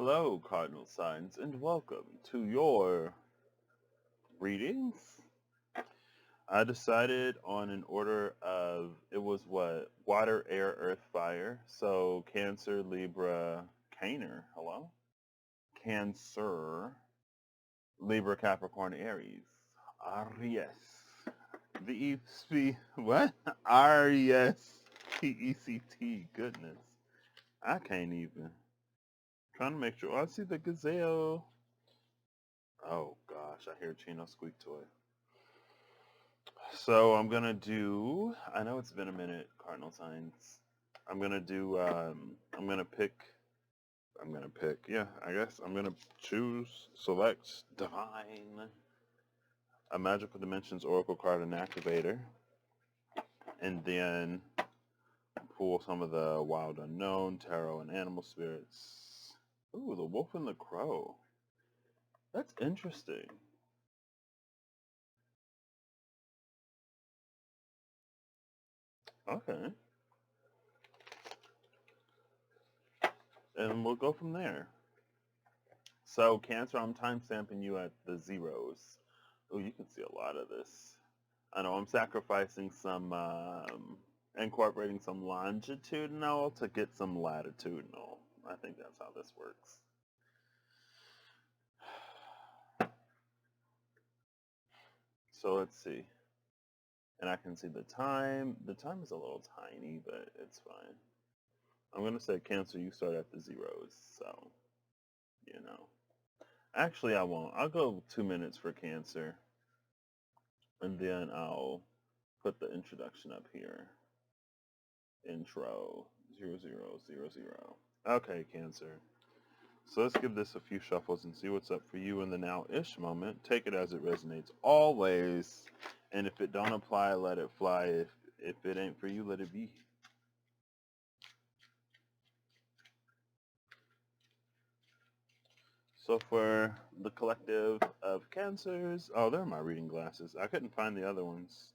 Hello, Cardinals Signs, and welcome to your readings. I decided on an order of, it was what? Water, air, earth, fire. So Cancer, Libra, Cancer, hello? Cancer, Libra, Capricorn, Aries. Aries. What? Aries. P-E-C-T, goodness. I can't even. Trying to make sure. Oh, I see the gazelle. Oh gosh, I hear Chino squeak toy. So I'm gonna do. I know it's been a minute, Cardinal Signs. I'm gonna do. I'm gonna pick. I'm gonna pick. Yeah, I guess I'm gonna choose, select Divine, a Magical Dimensions Oracle card and activator, and then pull some of the Wild Unknown, Tarot, and Animal Spirits. Ooh, the Wolf and the Crow. That's interesting. Okay, and we'll go from there. So Cancer, I'm timestamping you at the zeros. Oh, you can see a lot of this. I know I'm sacrificing some, incorporating some longitudinal to get some latitudinal. I think that's how this works. So let's see. And I can see the time. The time is a little tiny, but it's fine. I'm going to say Cancer, you start at the zeros. So, you know. Actually, I won't. I'll go 2 minutes for Cancer. And then I'll put the introduction up here. Intro 0000. Okay, Cancer. So let's give this a few shuffles and see what's up for you in the now-ish moment. Take it as it resonates always. And if it don't apply, let it fly. If it ain't for you, let it be. So for the collective of Cancers, oh, there are my reading glasses. I couldn't find the other ones.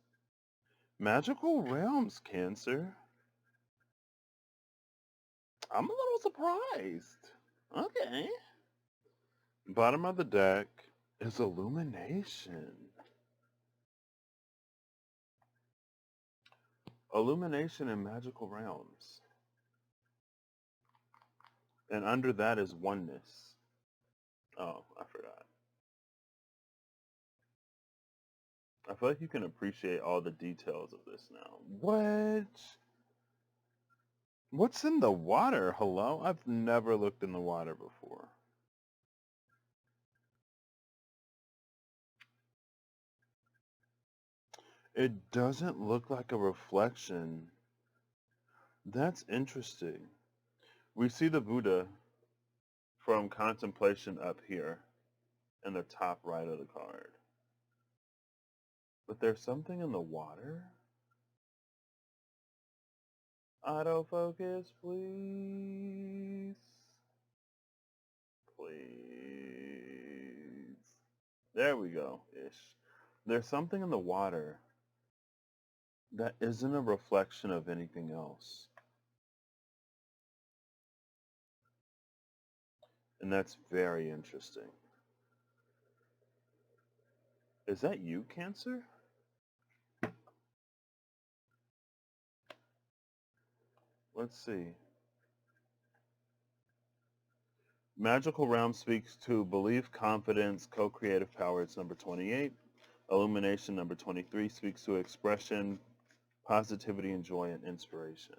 Magical Realms, Cancer. I'm a little surprised. Okay. Bottom of the deck is Illumination. Illumination in Magical Realms. And under that is Oneness. Oh, I forgot. I feel like you can appreciate all the details of this now. What? What's in the water? Hello? I've never looked in the water before. It doesn't look like a reflection. That's interesting. We see the Buddha from contemplation up here in the top right of the card. But there's something in the water? Autofocus, please. Please. There we go, ish. There's something in the water that isn't a reflection of anything else. And that's very interesting. Is that you, Cancer? Let's see. Magical Realm speaks to belief, confidence, co-creative power. It's number 28. Illumination, number 23, speaks to expression, positivity, and joy, and inspiration.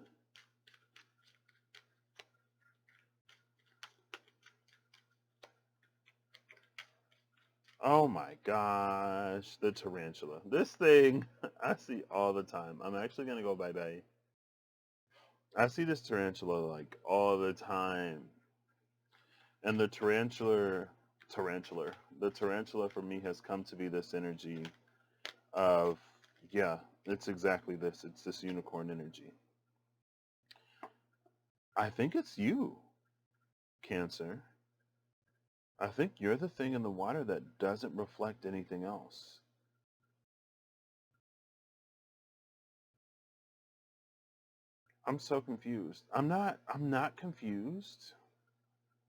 Oh my gosh, the tarantula. This thing I see all the time. I'm actually going to go bye-bye. I see this tarantula like all the time. And the tarantula for me has come to be this energy of, yeah, it's exactly this. It's this unicorn energy. I think it's you, Cancer. I think you're the thing in the water that doesn't reflect anything else. I'm so confused. I'm not confused.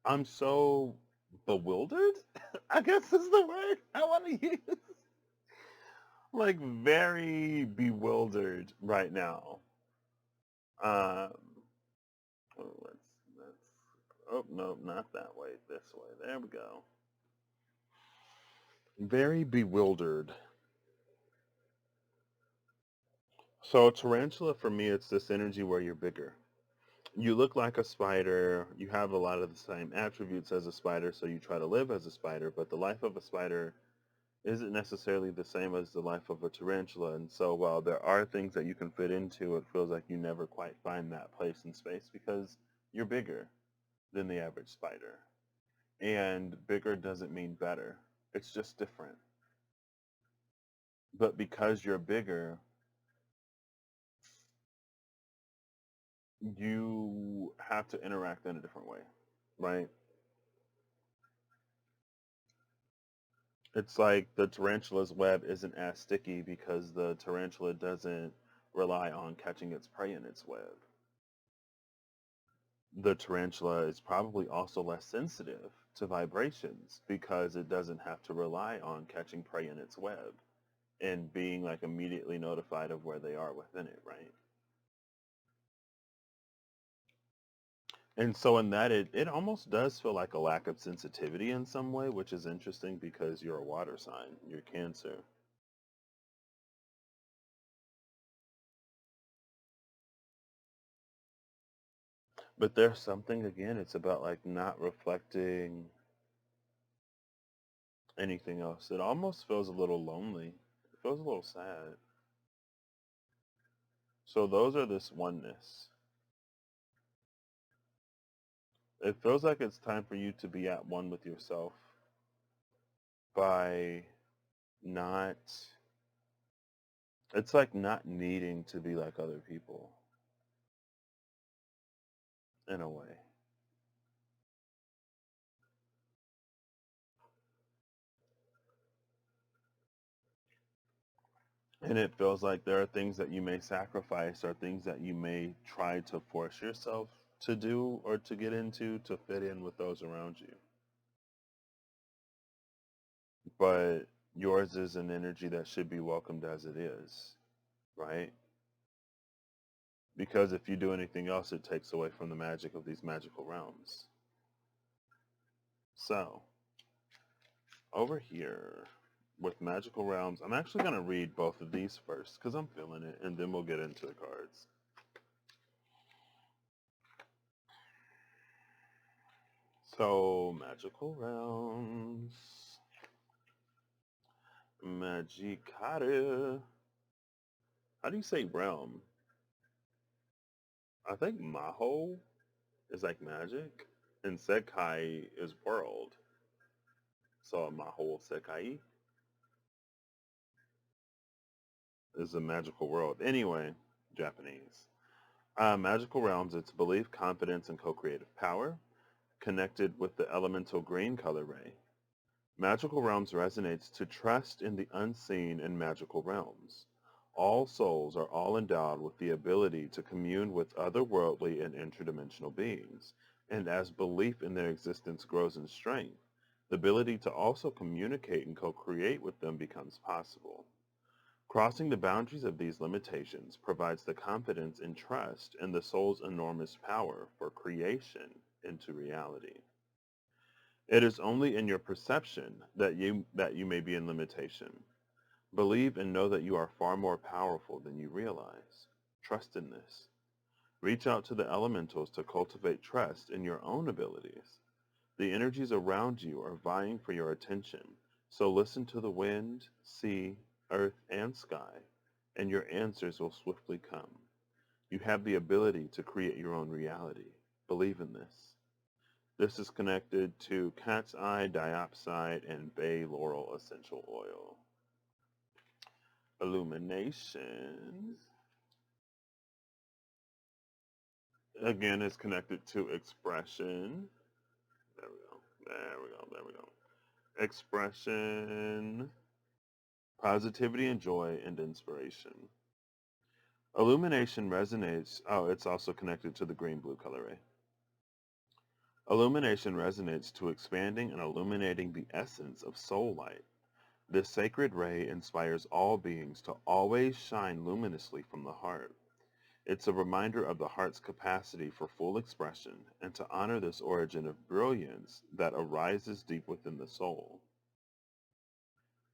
I'm so bewildered, I guess is the word I want to use. Like very bewildered right now. Um, let's, oh, no, not that way, this way. There we go. Very bewildered. So tarantula for me, it's this energy where you're bigger. You look like a spider. You have a lot of the same attributes as a spider, so you try to live as a spider, but the life of a spider isn't necessarily the same as the life of a tarantula. And so while there are things that you can fit into, it feels like you never quite find that place in space because you're bigger than the average spider. And bigger doesn't mean better. It's just different. But because you're bigger, you have to interact in a different way, right? It's like the tarantula's web isn't as sticky because the tarantula doesn't rely on catching its prey in its web. The tarantula is probably also less sensitive to vibrations because it doesn't have to rely on catching prey in its web and being like immediately notified of where they are within it, right? And so in that it almost does feel like a lack of sensitivity in some way, which is interesting because you're a water sign, you're Cancer. But there's something again, it's about like not reflecting anything else. It almost feels a little lonely. It feels a little sad. So those are this oneness. It feels like it's time for you to be at one with yourself by not, it's like not needing to be like other people in a way. And it feels like there are things that you may sacrifice or things that you may try to force yourself to do or to get into to fit in with those around you. But yours is an energy that should be welcomed as it is, right? Because if you do anything else, it takes away from the magic of these magical realms. So, over here with magical realms, I'm actually going to read both of these first because I'm feeling it, and then we'll get into the cards. So, magical realms. Magicare. How do you say realm? I think Maho is like magic, and Sekai is world. So Maho Sekai is a magical world. Anyway, Japanese. Magical realms, it's belief, confidence, and co-creative power, connected with the elemental green color ray. Magical realms resonates to trust in the unseen in magical realms. All souls are all endowed with the ability to commune with otherworldly and interdimensional beings, and as belief in their existence grows in strength, the ability to also communicate and co-create with them becomes possible. Crossing the boundaries of these limitations provides the confidence and trust in the soul's enormous power for creation into reality. It is only in your perception that you may be in limitation. Believe and know that you are far more powerful than you realize. Trust in this. Reach out to the elementals to cultivate trust in your own abilities. The energies around you are vying for your attention, so listen to the wind, sea, earth, and sky, and your answers will swiftly come. You have the ability to create your own reality. Believe in this. This is connected to cat's eye diopside and bay laurel essential oil. Illuminations. Again, is connected to expression. There we go. There we go. There we go. Expression, positivity and joy and inspiration. Illumination resonates. Oh, it's also connected to the green blue color ray. Illumination resonates to expanding and illuminating the essence of soul light. This sacred ray inspires all beings to always shine luminously from the heart. It's a reminder of the heart's capacity for full expression and to honor this origin of brilliance that arises deep within the soul.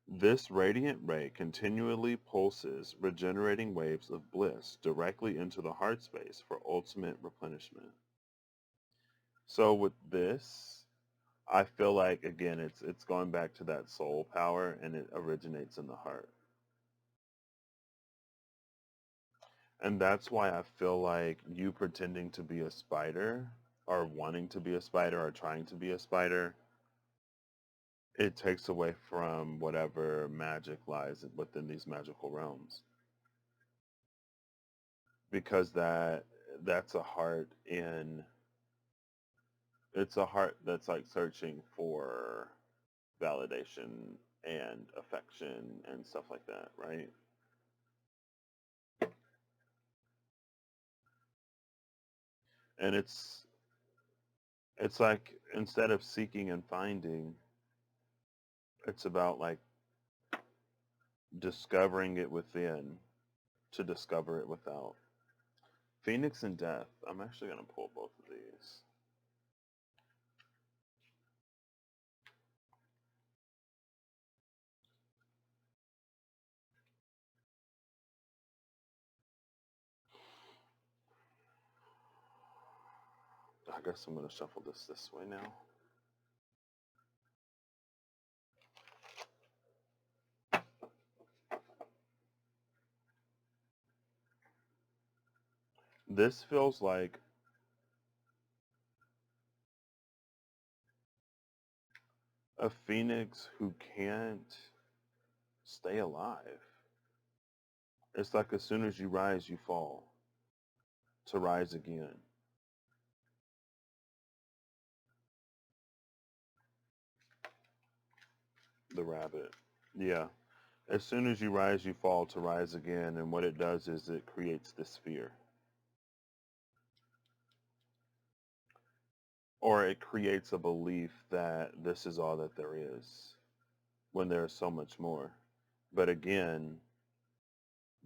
This radiant ray continually pulses regenerating waves of bliss directly into the heart space for ultimate replenishment. So with this, I feel like again it's going back to that soul power and it originates in the heart. And that's why I feel like you pretending to be a spider or wanting to be a spider or trying to be a spider, it takes away from whatever magic lies within these magical realms. Because that's a heart in it's a heart that's like searching for validation and affection and stuff like that, right? And it's like instead of seeking and finding, it's about like discovering it within to discover it without. Phoenix and Death. I'm actually going to pull both of these. I guess I'm going to shuffle this way now. This feels like a phoenix who can't stay alive. It's like as soon as you rise, you fall to rise again. The rabbit. Yeah. As soon as you rise, you fall to rise again. And what it does is it creates this fear. Or it creates a belief that this is all that there is when there's so much more. But again,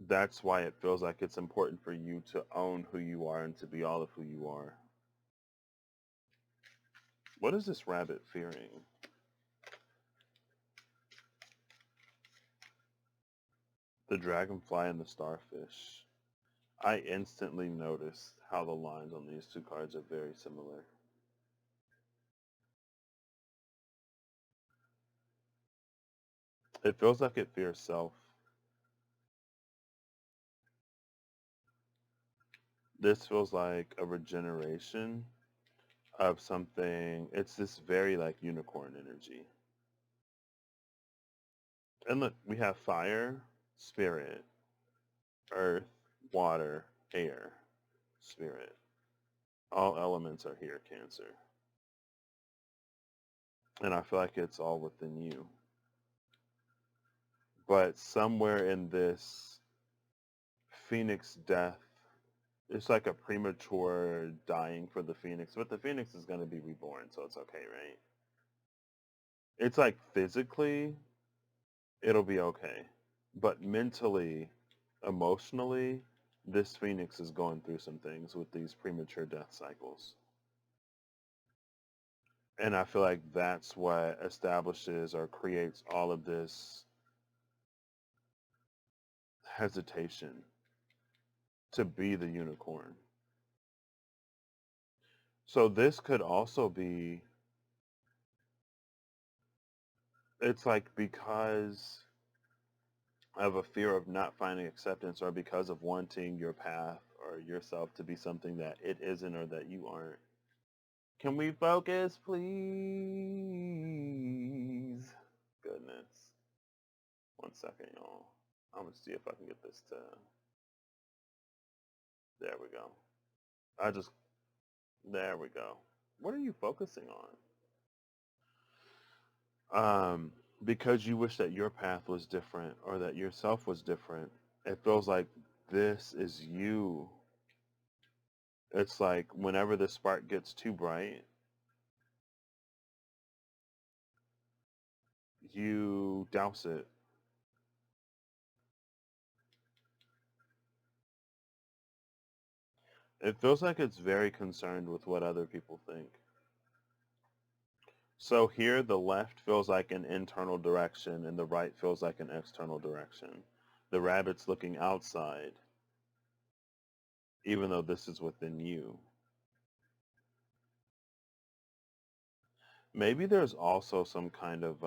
that's why it feels like it's important for you to own who you are and to be all of who you are. What is this rabbit fearing? The dragonfly and the starfish. I instantly noticed how the lines on these two cards are very similar. It feels like it fears self. This feels like a regeneration of something. It's this very like unicorn energy. And look, we have fire, spirit, earth, water, air, spirit. All elements are here, Cancer. And I feel like it's all within you. But somewhere in this phoenix death, it's like a premature dying for the phoenix. But the phoenix is going to be reborn, so it's okay, right? It's like physically, it'll be okay. But mentally, emotionally, this phoenix is going through some things with these premature death cycles. And I feel like that's what establishes or creates all of this hesitation to be the unicorn. So this could also be, it's like because of a fear of not finding acceptance or because of wanting your path or yourself to be something that it isn't or that you aren't. Can we focus, please? Goodness. 1 second, y'all. I'm going to see if I can get this to... There we go. I just... There we go. What are you focusing on? Because you wish that your path was different or that yourself was different, it feels like this is you. It's like whenever the spark gets too bright, you douse it. It feels like it's very concerned with what other people think. So here the left feels like an internal direction and the right feels like an external direction. The rabbit's looking outside, even though this is within you. Maybe there's also some kind of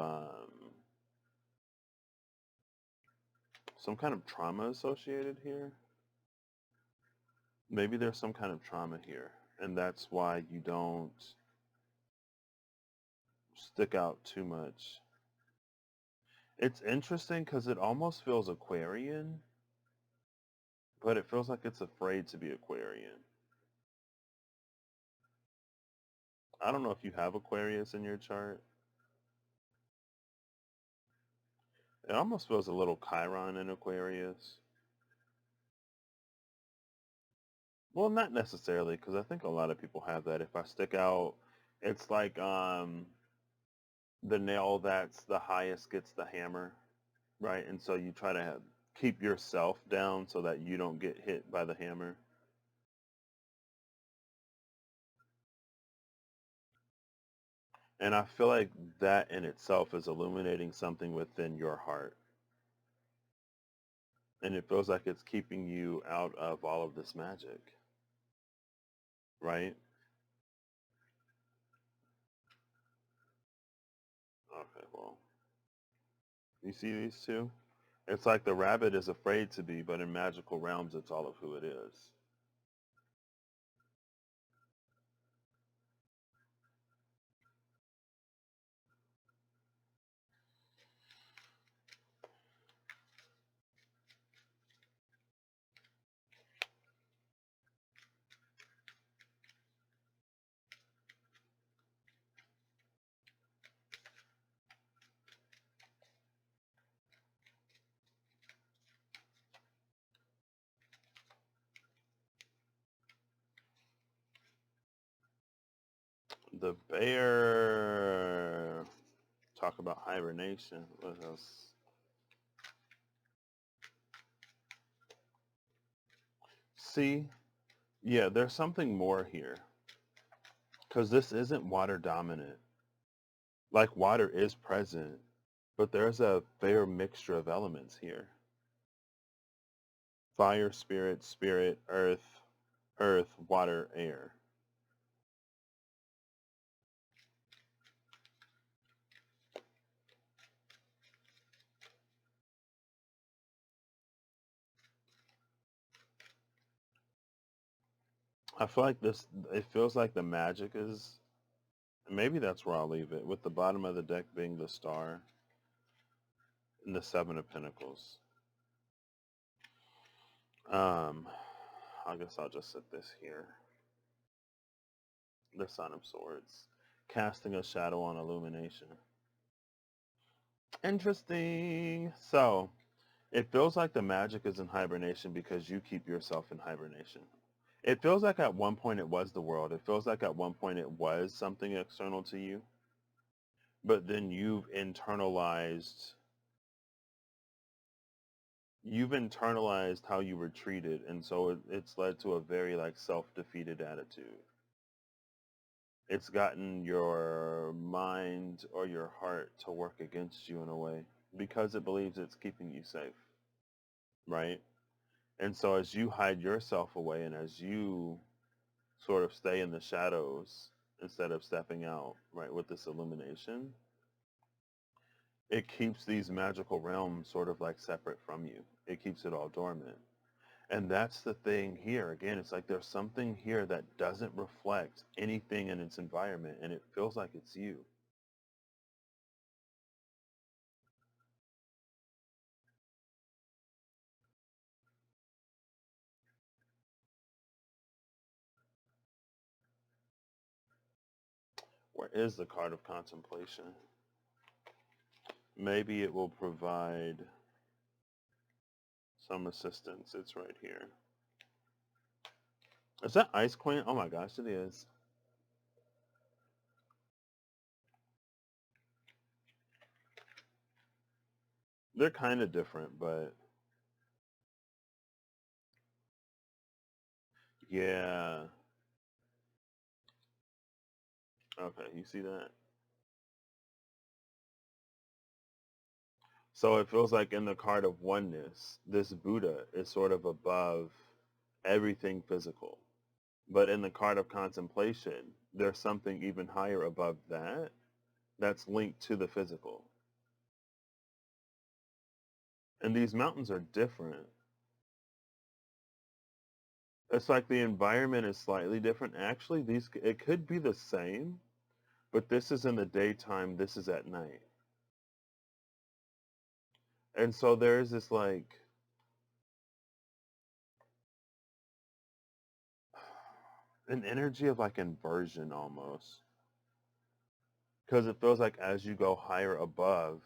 trauma associated here. Maybe there's some kind of trauma here, and that's why you don't stick out too much. It's interesting because it almost feels Aquarian, but it feels like it's afraid to be Aquarian. I don't know if you have Aquarius in your chart. It almost feels a little Chiron in Aquarius. Well, not necessarily, because I think a lot of people have that. If I stick out, it's like the nail that's the highest gets the hammer, right? And so you try to keep yourself down so that you don't get hit by the hammer. And I feel like that in itself is illuminating something within your heart. And it feels like it's keeping you out of all of this magic, right? Okay, well, you see these two? It's like the rabbit is afraid to be, but in magical realms, it's all of who it is. The bear. Talk about hibernation. What else? See, yeah, there's something more here. Because this isn't water dominant. Like water is present, but there's a fair mixture of elements here. Fire, spirit, earth, water, air. I feel like it feels like the magic is, maybe that's where I'll leave it, with the bottom of the deck being the star and the Seven of Pentacles. I guess I'll just set this here. The Son of Swords. Casting a shadow on illumination. Interesting. So, it feels like the magic is in hibernation because you keep yourself in hibernation. It feels like at one point it was the world. It feels like at one point it was something external to you. But then you've internalized how you were treated, and so it's led to a very like self-defeated attitude. It's gotten your mind or your heart to work against you in a way because it believes it's keeping you safe, right? And so as you hide yourself away and as you sort of stay in the shadows instead of stepping out, right, with this illumination, it keeps these magical realms sort of like separate from you. It keeps it all dormant. And that's the thing here. Again, it's like there's something here that doesn't reflect anything in its environment, and it feels like it's you. Where is the card of contemplation? Maybe it will provide some assistance. It's right here. Is that Ice Queen? Oh my gosh, it is. They're kind of different, but yeah. Okay, you see that? So it feels like in the card of oneness, this Buddha is sort of above everything physical. But in the card of contemplation, there's something even higher above that that's linked to the physical. And these mountains are different. It's like the environment is slightly different. Actually, these it could be the same, but this is in the daytime, this is at night. And so there's this like an energy of like inversion almost. Because it feels like as you go higher above,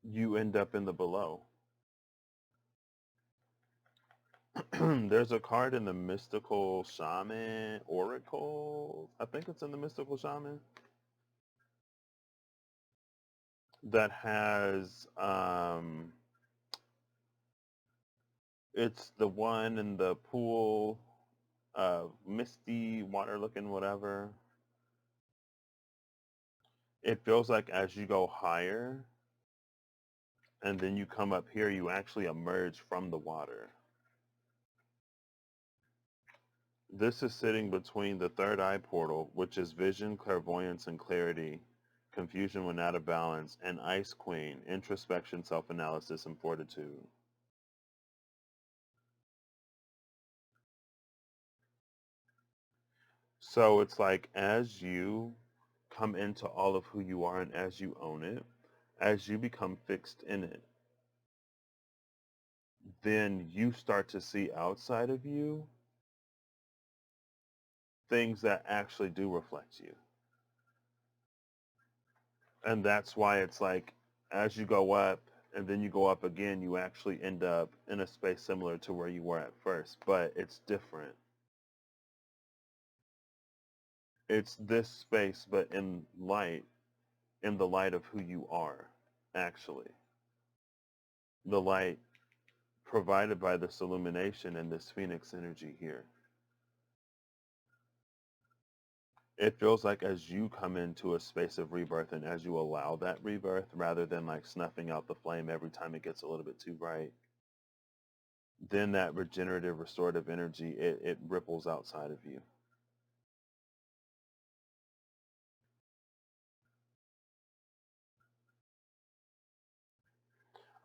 you end up in the below. There's a card in the Mystical Shaman Oracle. I think it's in the Mystical Shaman that has it's the one in the pool, misty water looking whatever. It feels like as you go higher and then you come up here, you actually emerge from the water. This is sitting between the third eye portal, which is vision, clairvoyance, and clarity, confusion when out of balance, and Ice Queen, introspection, self-analysis, and fortitude. So it's like as you come into all of who you are and as you own it, as you become fixed in it, then you start to see outside of you things that actually do reflect you. And that's why it's like as you go up and then you go up again, you actually end up in a space similar to where you were at first, but it's different. It's this space, but in the light of who you are, actually. The light provided by this illumination and this phoenix energy here. It feels like as you come into a space of rebirth and as you allow that rebirth, rather than like snuffing out the flame every time it gets a little bit too bright, then that regenerative, restorative energy, it ripples outside of you.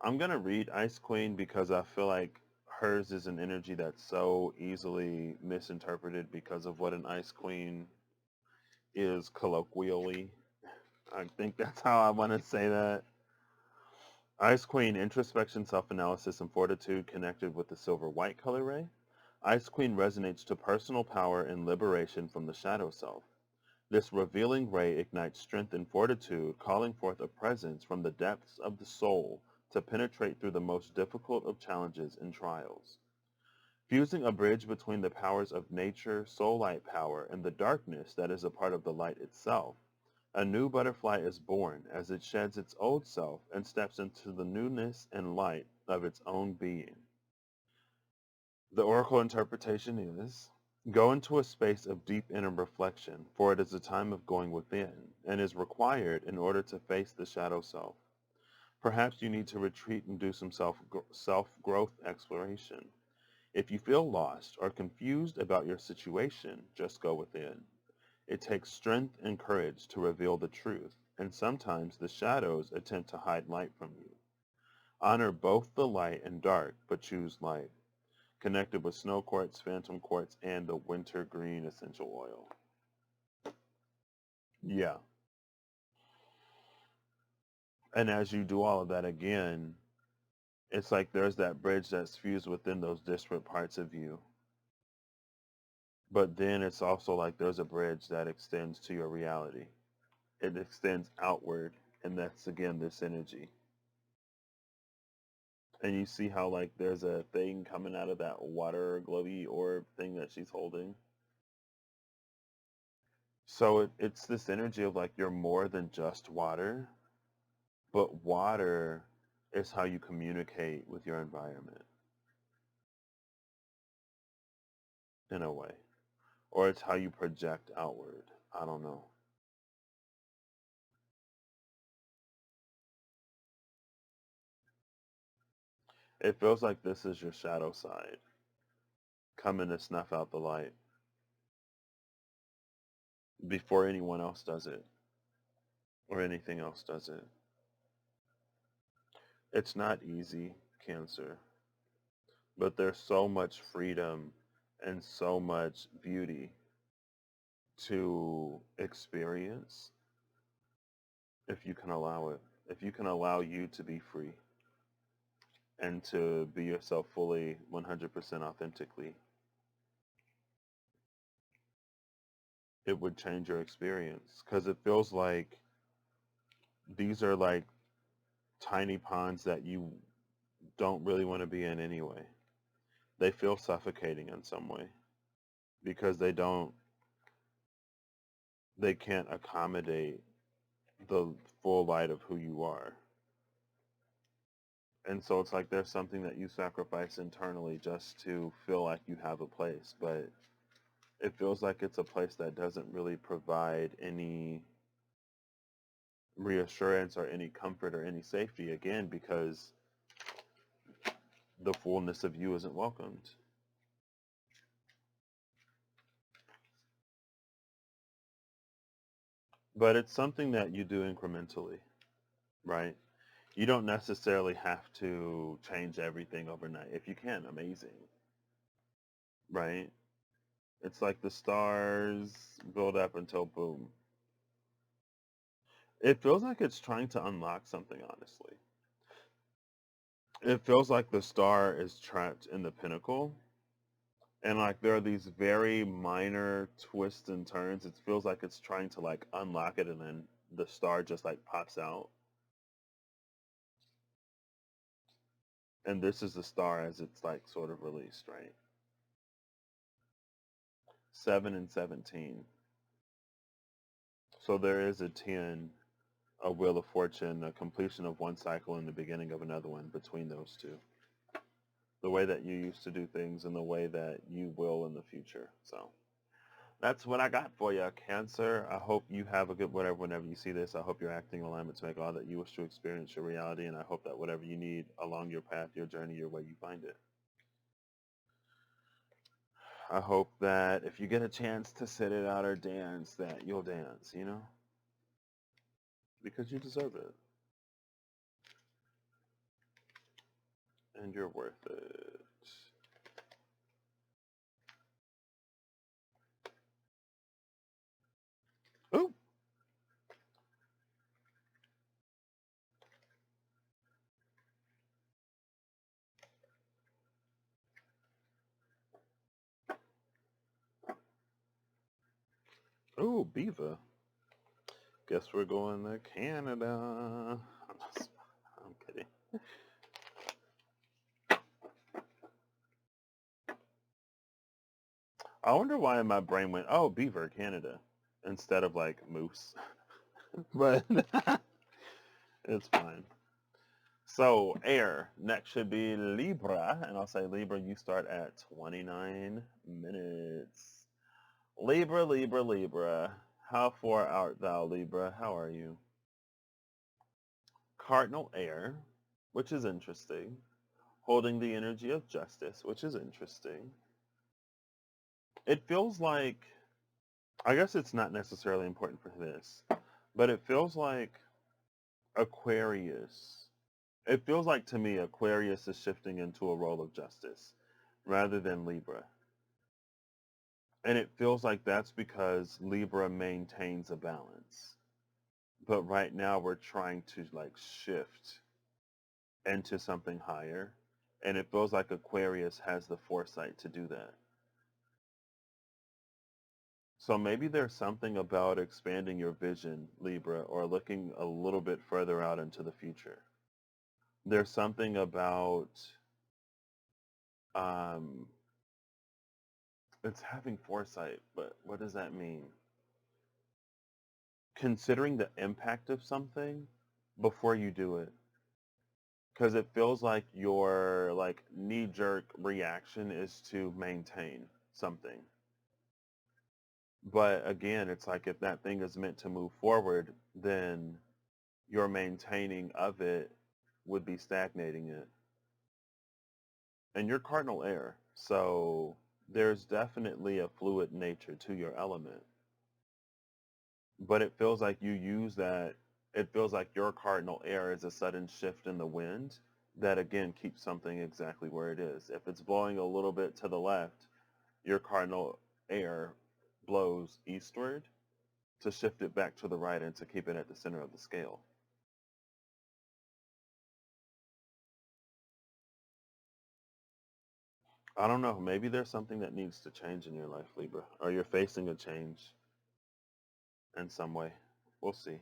I'm going to read Ice Queen because I feel like hers is an energy that's so easily misinterpreted because of what an Ice Queen is colloquially. I think that's how I want to say that. Ice Queen, introspection, self-analysis, and fortitude connected with the silver-white color ray. Ice Queen resonates to personal power and liberation from the shadow self. This revealing ray ignites strength and fortitude, calling forth a presence from the depths of the soul to penetrate through the most difficult of challenges and trials. Fusing a bridge between the powers of nature, soul light power, and the darkness that is a part of the light itself, a new butterfly is born as it sheds its old self and steps into the newness and light of its own being. The oracle interpretation is, go into a space of deep inner reflection, for it is a time of going within, and is required in order to face the shadow self. Perhaps you need to retreat and do some self-growth exploration. If you feel lost or confused about your situation, just go within. It takes strength and courage to reveal the truth, and sometimes the shadows attempt to hide light from you. Honor both the light and dark, but choose light. Connected with snow quartz, phantom quartz, and the winter green essential oil. Yeah. And as you do all of that again, it's like there's that bridge that's fused within those disparate parts of you. But then it's also like there's a bridge that extends to your reality. It extends outward, and that's again this energy. And you see how like there's a thing coming out of that water glowy orb thing that she's holding. So it's this energy of like you're more than just water. But water is how you communicate with your environment in a way. Or it's how you project outward. I don't know. It feels like this is your shadow side coming to snuff out the light before anyone else does it or anything else does it. It's not easy, Cancer, but there's so much freedom and so much beauty to experience if you can allow it. If you can allow you to be free and to be yourself fully 100% authentically, it would change your experience because it feels like these are like tiny ponds that you don't really want to be in anyway. They feel suffocating in some way because they can't accommodate the full light of who you are. And so it's like there's something that you sacrifice internally just to feel like you have a place, but it feels like it's a place that doesn't really provide any reassurance or any comfort or any safety, again, because the fullness of you isn't welcomed. But it's something that you do incrementally, right? You don't necessarily have to change everything overnight. If you can, amazing, right? It's like the stars build up until boom. It feels like it's trying to unlock something, honestly. It feels like the star is trapped in the pinnacle. And like there are these very minor twists and turns. It feels like it's trying to like unlock it and then the star just like pops out. And this is the star as it's like sort of released, right? 7 and 17. So there is a 10, a Wheel of Fortune, a completion of one cycle and the beginning of another one between those two. The way that you used to do things and the way that you will in the future. So that's what I got for you, Cancer. I hope you have a good whatever whenever you see this. I hope you're acting in alignment to make all that you wish to experience your reality. And I hope that whatever you need along your path, your journey, your way, you find it. I hope that if you get a chance to sit it out or dance, that you'll dance, because you deserve it. And you're worth it. Ooh. Ooh, Beaver. Guess we're going to Canada. I'm kidding. I wonder why my brain went, oh, Beaver, Canada, instead of like moose. But it's fine. So, air. Next should be Libra. And I'll say, Libra, you start at 29 minutes. Libra, Libra, Libra. How far art thou, Libra? How are you? Cardinal air, which is interesting. Holding the energy of justice, which is interesting. It feels like, I guess it's not necessarily important for this, but it feels like Aquarius. It feels like to me Aquarius is shifting into a role of justice rather than Libra. And it feels like that's because Libra maintains a balance. But right now we're trying to like shift into something higher. And it feels like Aquarius has the foresight to do that. So maybe there's something about expanding your vision, Libra, or looking a little bit further out into the future. There's something about um, it's having foresight, but what does that mean? Considering the impact of something, before you do it. Because it feels like your like knee-jerk reaction is to maintain something. But again, it's like if that thing is meant to move forward, then your maintaining of it would be stagnating it. And you're cardinal air, so there's definitely a fluid nature to your element. But it feels like you use that, it feels like your cardinal air is a sudden shift in the wind that again keeps something exactly where it is. If it's blowing a little bit to the left, your cardinal air blows eastward to shift it back to the right and to keep it at the center of the scale. I don't know. Maybe there's something that needs to change in your life, Libra, or you're facing a change in some way. We'll see.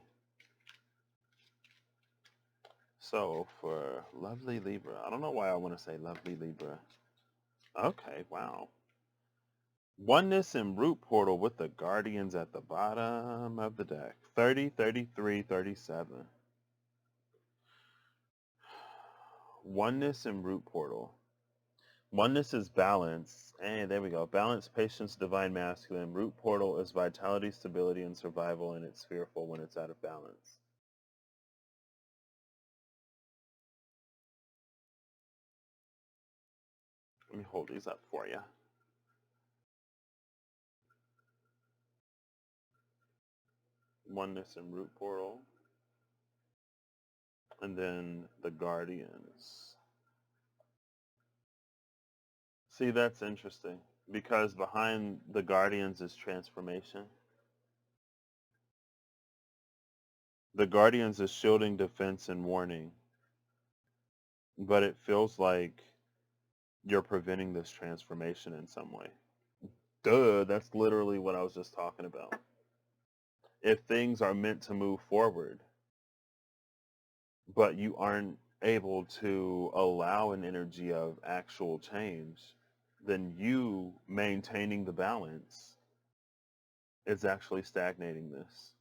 So for lovely Libra, I don't know why I want to say lovely Libra. Okay, wow. Oneness and root portal with the guardians at the bottom of the deck. 30, 33, 37. Oneness and root portal. Oneness is balance. Hey, there we go. Balance, patience, divine masculine. Root portal is vitality, stability, and survival, and it's fearful when it's out of balance. Let me hold these up for you. Oneness and root portal. And then the guardians. See, that's interesting because behind the guardians is transformation. The guardians is shielding, defense, and warning, but it feels like you're preventing this transformation in some way. Duh, that's literally what I was just talking about. If things are meant to move forward, but you aren't able to allow an energy of actual change, then you maintaining the balance is actually stagnating this.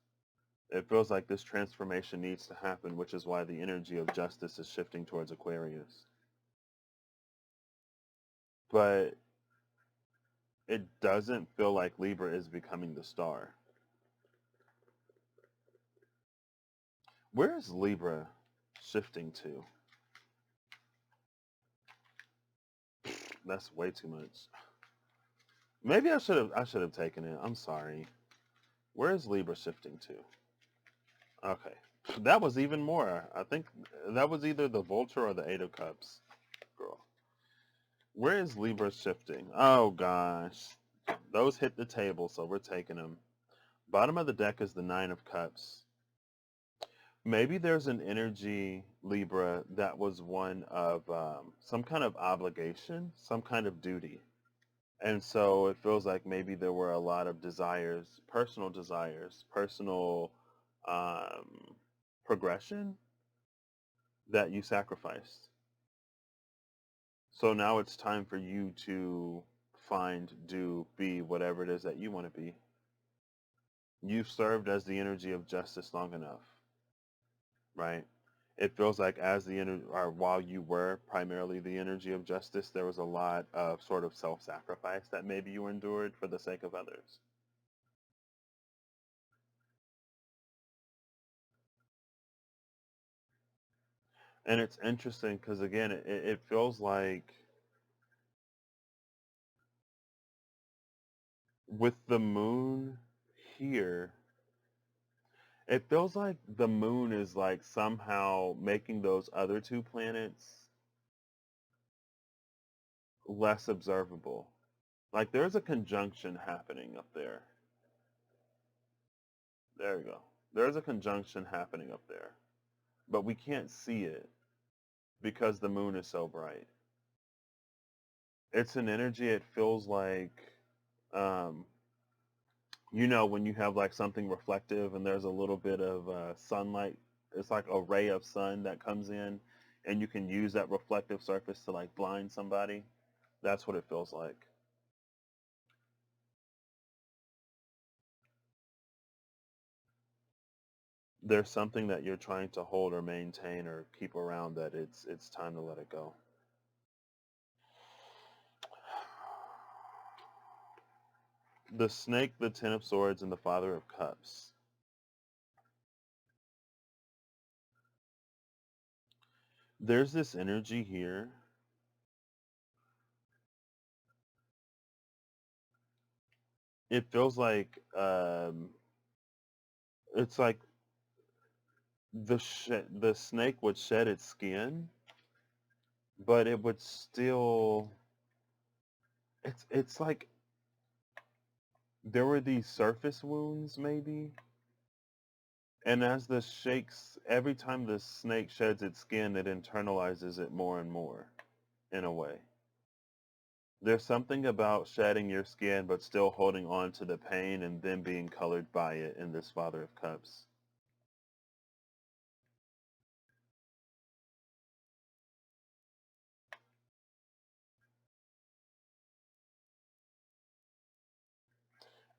It feels like this transformation needs to happen, which is why the energy of justice is shifting towards Aquarius. But it doesn't feel like Libra is becoming the star. Where is Libra shifting to? That's way too much. Maybe I should have taken it. I'm sorry. Where is Libra shifting to? Okay. That was even more. I think that was either the Vulture or the Eight of Cups. Girl. Where is Libra shifting? Oh gosh. Those hit the table, so we're taking them. Bottom of the deck is the Nine of Cups. Maybe there's an energy, Libra, that was one of some kind of obligation, some kind of duty. And so it feels like maybe there were a lot of desires, personal um, progression that you sacrificed. So now it's time for you to find, do, be whatever it is that you want to be. You've served as the energy of justice long enough, right? It feels like as the energy, or while you were primarily the energy of justice, there was a lot of sort of self-sacrifice that maybe you endured for the sake of others. And it's interesting because again, it feels like with the moon here, it feels like the moon is like somehow making those other two planets less observable. Like there's a conjunction happening up there. There you go. There's a conjunction happening up there. But we can't see it because the moon is so bright. It's an energy, it feels like, um, when you have like something reflective and there's a little bit of sunlight, it's like a ray of sun that comes in and you can use that reflective surface to like blind somebody. That's what it feels like. there's something that you're trying to hold or maintain or keep around that it's time to let it go. The snake, the Ten of Swords, and the Father of Cups. There's this energy here. It feels like it's like the snake would shed its skin, but it would still. It's like there were these surface wounds, maybe. And as the shakes, every time the snake sheds its skin, it internalizes it more and more, in a way. There's something about shedding your skin but still holding on to the pain and then being colored by it in this Father of Cups.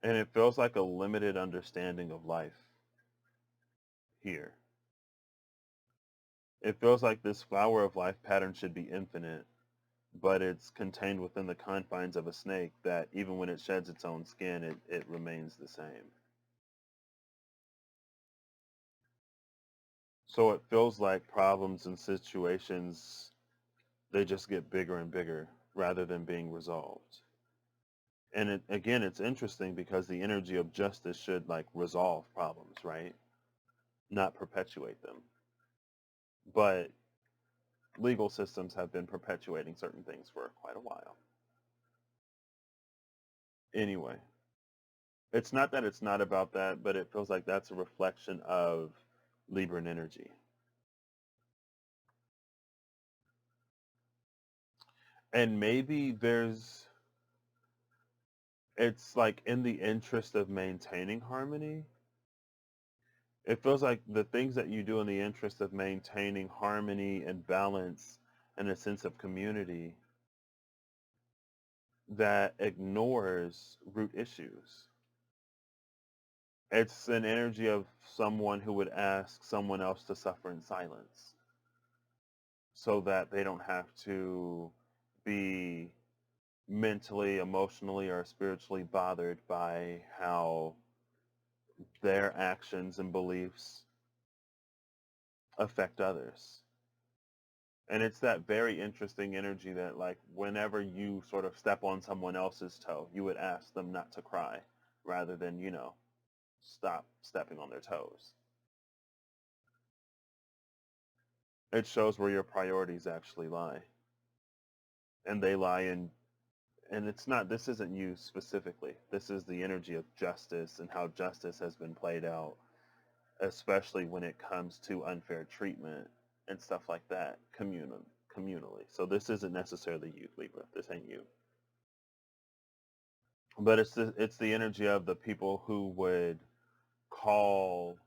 And it feels like a limited understanding of life here. It feels like this flower of life pattern should be infinite, but it's contained within the confines of a snake that even when it sheds its own skin, it remains the same. So it feels like problems and situations, they just get bigger and bigger rather than being resolved. And again, it's interesting because the energy of justice should like resolve problems, right? Not perpetuate them. But legal systems have been perpetuating certain things for quite a while. Anyway, it's not that it's not about that, but it feels like that's a reflection of Libran energy. And maybe it's like in the interest of maintaining harmony. It feels like the things that you do in the interest of maintaining harmony and balance and a sense of community that ignores root issues. It's an energy of someone who would ask someone else to suffer in silence so that they don't have to be mentally, emotionally, or spiritually bothered by how their actions and beliefs affect others. And it's that very interesting energy that like whenever you sort of step on someone else's toe, you would ask them not to cry rather than, stop stepping on their toes. It shows where your priorities actually lie. And they lie in, and it's not, this isn't you specifically. This is the energy of justice and how justice has been played out, especially when it comes to unfair treatment and stuff like that communally. So this isn't necessarily you, Libra. This ain't you. But it's the energy of the people who would call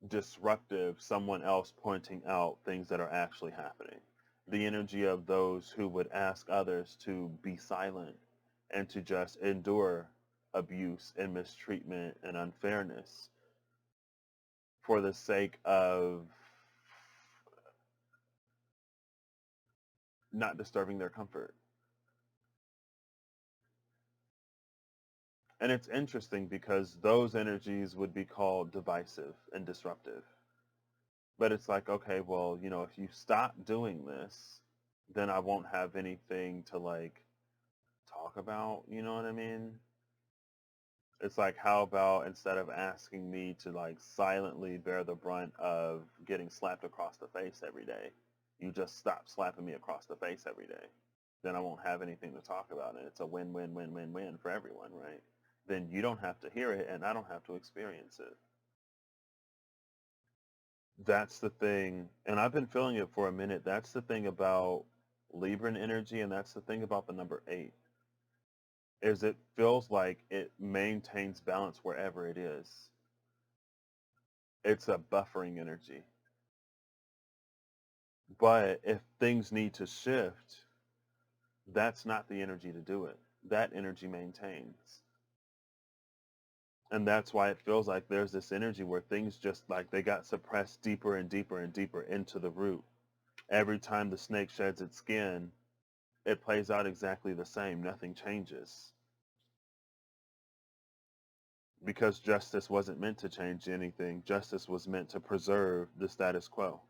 disruptive someone else pointing out things that are actually happening. The energy of those who would ask others to be silent and to just endure abuse and mistreatment and unfairness for the sake of not disturbing their comfort. And it's interesting because those energies would be called divisive and disruptive. But it's like, okay, well, if you stop doing this, then I won't have anything to like talk about, you know what I mean? It's like, how about instead of asking me to like silently bear the brunt of getting slapped across the face every day, you just stop slapping me across the face every day. Then I won't have anything to talk about, and it's a win-win-win-win-win for everyone, right? Then you don't have to hear it, and I don't have to experience it. That's the thing, and I've been feeling it for a minute. That's the thing about Libran energy, and that's the thing about the number 8, is it feels like it maintains balance wherever it is. It's a buffering energy. But if things need to shift, that's not the energy to do it. That energy maintains. And that's why it feels like there's this energy where things just like they got suppressed deeper and deeper and deeper into the root. Every time the snake sheds its skin, it plays out exactly the same. Nothing changes. Because justice wasn't meant to change anything. Justice was meant to preserve the status quo.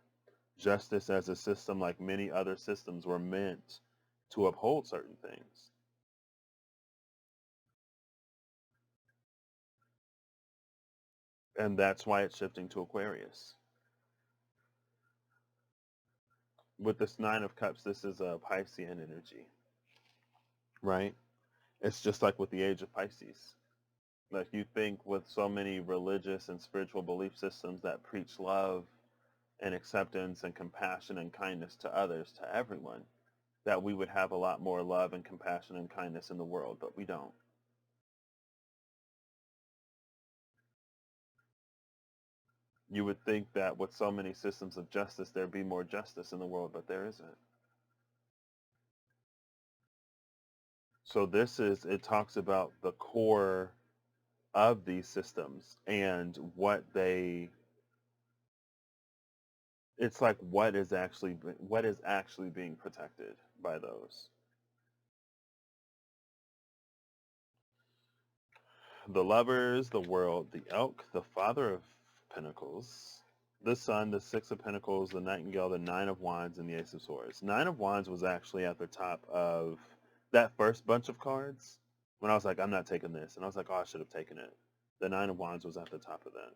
Justice as a system, like many other systems, were meant to uphold certain things. And that's why it's shifting to Aquarius. With this Nine of Cups, this is a Piscean energy, right? It's just like with the age of Pisces. Like you think with so many religious and spiritual belief systems that preach love and acceptance and compassion and kindness to others, to everyone, that we would have a lot more love and compassion and kindness in the world, but we don't. You would think that with so many systems of justice, there'd be more justice in the world, but there isn't. So it talks about the core of these systems and it's like what is actually being protected by those. The Lovers, the World, the Elk, the Father of Pentacles, the Sun, the Six of Pentacles, the Nightingale, the Nine of Wands, and the Ace of Swords. Nine of Wands was actually at the top of that first bunch of cards when I was like, I'm not taking this. And I was like, oh, I should have taken it. The Nine of Wands was at the top of that.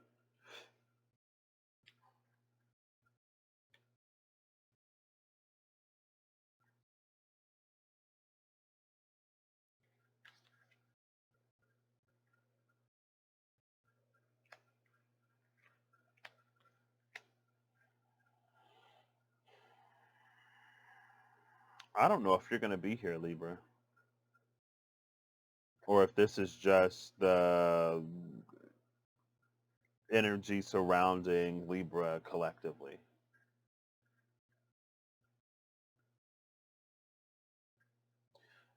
I don't know if you're going to be here, Libra, or if this is just the energy surrounding Libra collectively.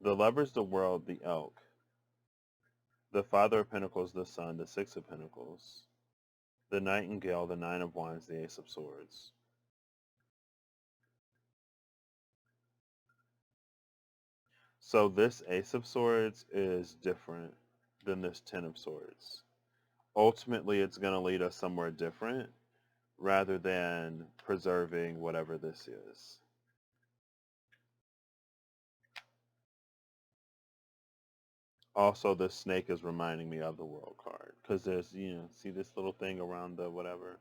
The Lovers, the World, the Elk, the Father of Pentacles, the Sun, the Six of Pentacles, the Nightingale, the Nine of Wands, the Ace of Swords. So this Ace of Swords is different than this Ten of Swords. Ultimately, it's going to lead us somewhere different rather than preserving whatever this is. Also, the snake is reminding me of the World card because there's, see this little thing around the whatever.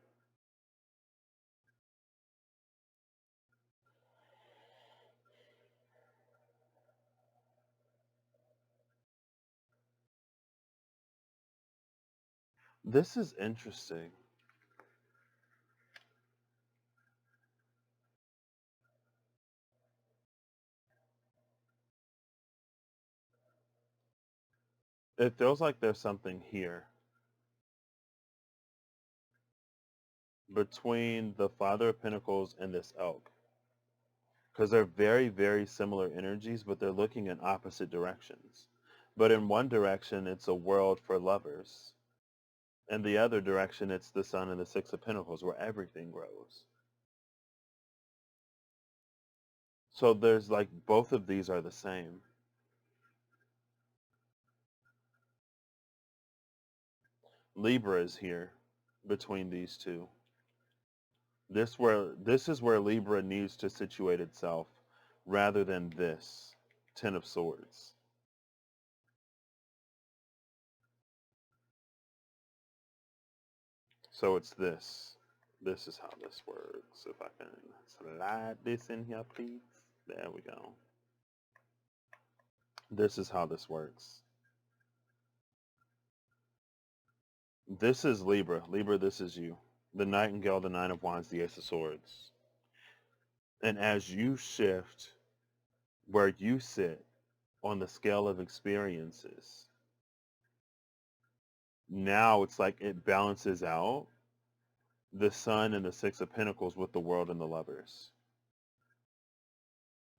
This is interesting. It feels like there's something here between the Father of Pentacles and this elk. Because they're very, very similar energies, but they're looking in opposite directions. But in one direction, it's a world for lovers. In the other direction, it's the Sun and the Six of Pentacles, where everything grows. So there's like both of these are the same. Libra is here between these two. This is where Libra needs to situate itself rather than this Ten of Swords. So it's this. This is how this works. If I can slide this in here, please. There we go. This is how this works. This is Libra. Libra, this is you. The Nightingale, the Nine of Wands, the Ace of Swords. And as you shift where you sit on the scale of experiences, now it's like it balances out the Sun and the Six of Pentacles with the World and the Lovers.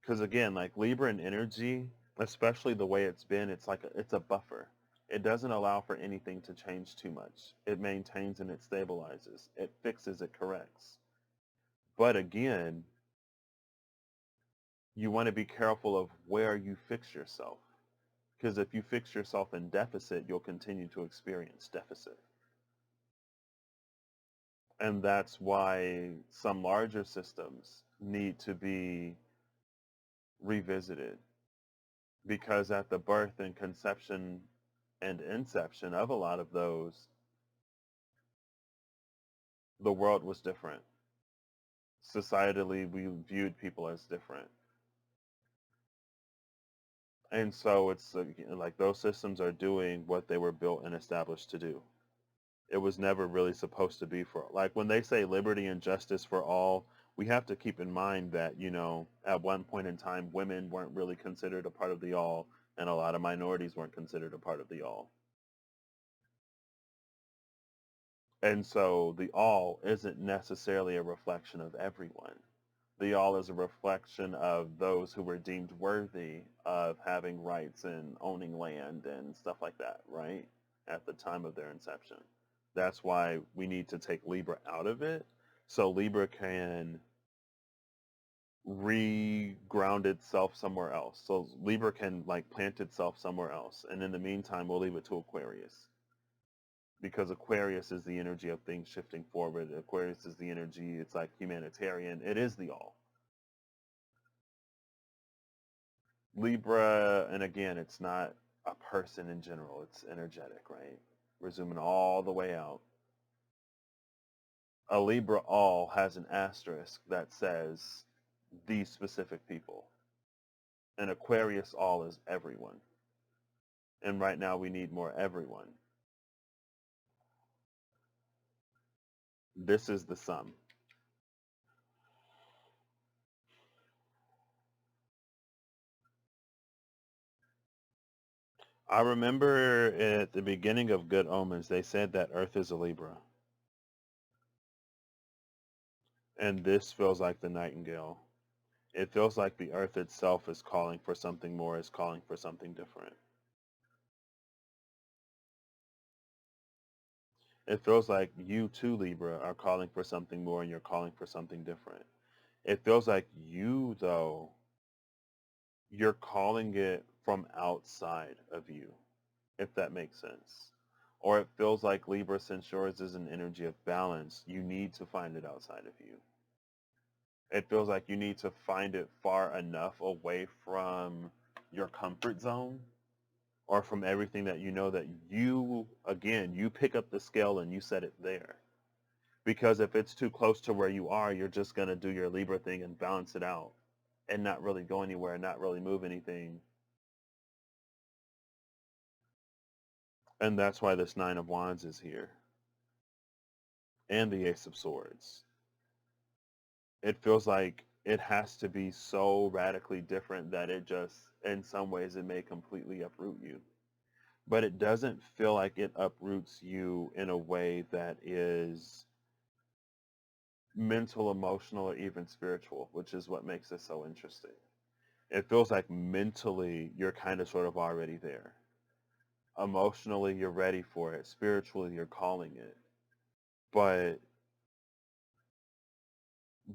Because again, like Libra and energy, especially the way it's been, it's like it's a buffer. It doesn't allow for anything to change too much. It maintains and it stabilizes. It fixes, it corrects. But again, you want to be careful of where you fix yourself. Because if you fix yourself in deficit, you'll continue to experience deficit. And that's why some larger systems need to be revisited. Because at the birth and conception and inception of a lot of those, the world was different. Societally, we viewed people as different. And so it's like those systems are doing what they were built and established to do. It was never really supposed to be for, like when they say liberty and justice for all, we have to keep in mind that, at one point in time, women weren't really considered a part of the all, and a lot of minorities weren't considered a part of the all. And so the all isn't necessarily a reflection of everyone. The all is a reflection of those who were deemed worthy of having rights and owning land and stuff like that, right? At the time of their inception. That's why we need to take Libra out of it so Libra can re-ground itself somewhere else. So Libra can like plant itself somewhere else. And in the meantime, we'll leave it to Aquarius. Because Aquarius is the energy of things shifting forward. Aquarius is the energy, it's like humanitarian. It is the all. Libra, and again, it's not a person in general. It's energetic, right? We're zooming all the way out. A Libra all has an asterisk that says these specific people. An Aquarius all is everyone. And right now we need more everyone. This is the sum. I remember at the beginning of Good Omens, they said that Earth is a Libra. And this feels like the nightingale. It feels like the Earth itself is calling for something more, is calling for something different. It feels like you too, Libra, are calling for something more and you're calling for something different. It feels like you, though, you're calling it from outside of you, if that makes sense. Or it feels like Libra, since yours is an energy of balance, you need to find it outside of you. It feels like you need to find it far enough away from your comfort zone or from everything that you know that you, again, you pick up the scale and you set it there. Because if it's too close to where you are, you're just going to do your Libra thing and balance it out and not really go anywhere, not really move anything. And that's why this Nine of Wands is here. And the Ace of Swords. It feels like it has to be so radically different that it just, in some ways, it may completely uproot you. But it doesn't feel like it uproots you in a way that is mental, emotional, or even spiritual, which is what makes it so interesting. It feels like mentally you're kind of sort of already there. Emotionally you're ready for it. Spiritually you're calling it. But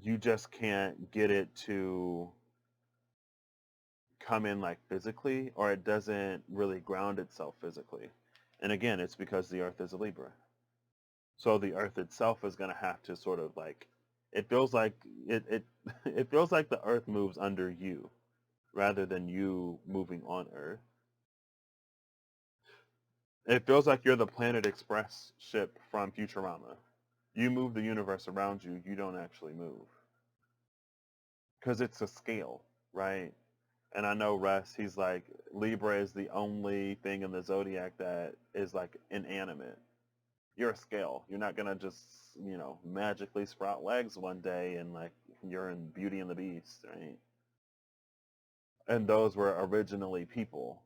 you just can't get it to come in like physically, or it doesn't really ground itself physically. And again, it's because the earth is a Libra. So the earth itself is going to have to sort of like, it feels like it it feels like the earth moves under you rather than you moving on earth. It feels like you're the Planet Express ship from Futurama. You move the universe around you, you don't actually move. Because it's a scale, right? And I know Russ, he's like, Libra is the only thing in the zodiac that is like inanimate. You're a scale. You're not going to just, magically sprout legs one day and like you're in Beauty and the Beast, right? And those were originally people.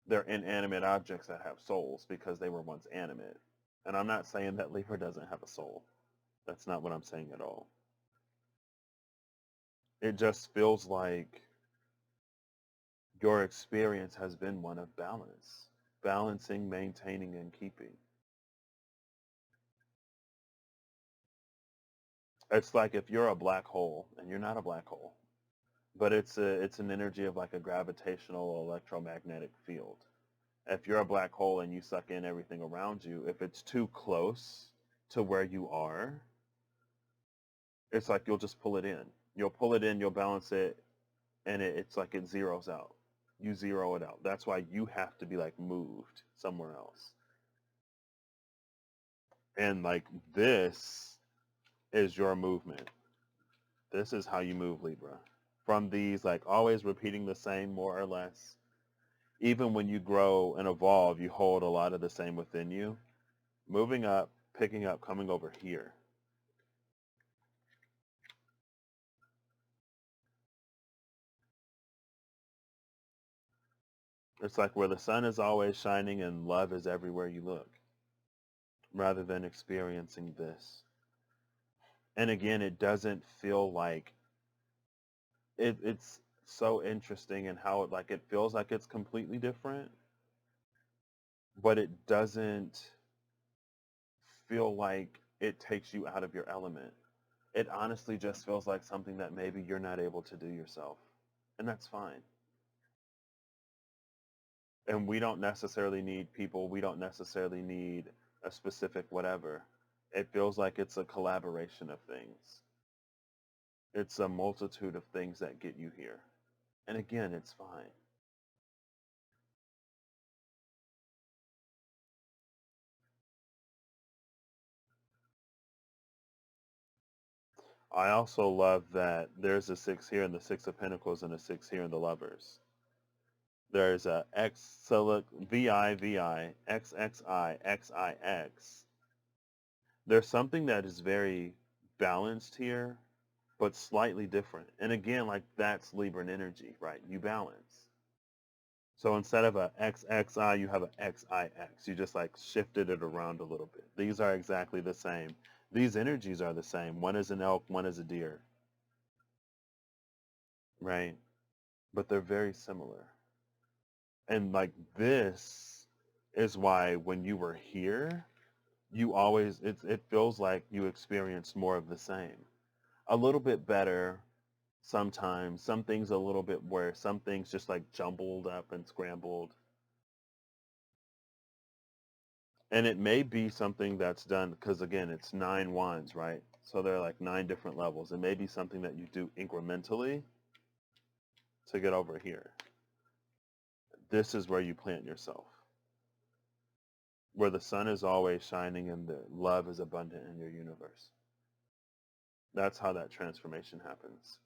They're inanimate objects that have souls because they were once animate. And I'm not saying that Libra doesn't have a soul. That's not what I'm saying at all. It just feels like Your experience has been one of balance, balancing, maintaining, and keeping. It's like if you're a black hole, and you're not a black hole, but it's an energy of like a gravitational electromagnetic field. If you're a black hole and you suck in everything around you, if it's too close to where you are, it's like you'll just pull it in. You'll pull it in, you'll balance it, and it's like it zeroes out. You zero it out. That's why you have to be like moved somewhere else. And like this is your movement. This is how you move, Libra. From these, like always repeating the same more or less. Even when you grow and evolve, you hold a lot of the same within you. Moving up, picking up, coming over here. It's like where the sun is always shining and love is everywhere you look, rather than experiencing this. And again, it doesn't feel like it's so interesting in how it feels like it's completely different, but it doesn't feel like it takes you out of your element. It honestly just feels like something that maybe you're not able to do yourself. And that's fine. And we don't necessarily need people. We don't necessarily need a specific whatever. It feels like it's a collaboration of things. It's a multitude of things that get you here. And again, it's fine. I also love that there's a six here in the Six of Pentacles and a six here in the Lovers. There's a X select VI, XXI, XIX. There's something that is very balanced here, but slightly different. And again, like that's Libran energy, right? You balance. So instead of a XXI, you have a XIX. You just like shifted it around a little bit. These are exactly the same. These energies are the same. One is an elk, one is a deer, right? But they're very similar. And like this is why when you were here, you always it feels like you experienced more of the same. A little bit better sometimes. Some things a little bit worse. Some things just like jumbled up and scrambled. And it may be something that's done because again, it's 9 wands, right? So there are like 9 different levels. It may be something that you do incrementally to get over here. This is where you plant yourself, where the sun is always shining and the love is abundant in your universe. That's how that transformation happens.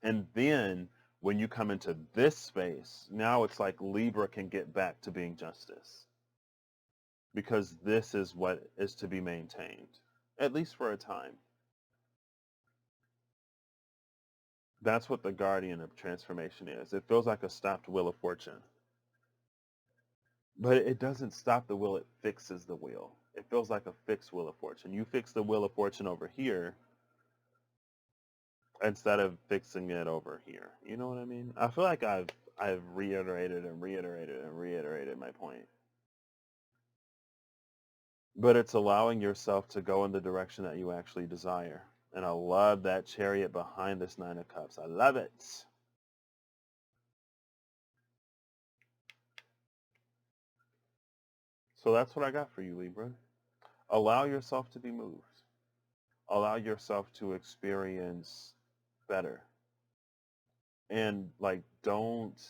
And then when you come into this space, now it's like Libra can get back to being justice because this is what is to be maintained, at least for a time. That's what the guardian of transformation is. It feels like a stopped wheel of fortune. But it doesn't stop the wheel, it fixes the wheel. It feels like a fixed wheel of fortune. You fix the wheel of fortune over here instead of fixing it over here. You know what I mean? I feel like I've reiterated and reiterated and reiterated my point. But it's allowing yourself to go in the direction that you actually desire. And I love that chariot behind this Nine of Cups. I love it. So that's what I got for you, Libra. Allow yourself to be moved. Allow yourself to experience better. And like, don't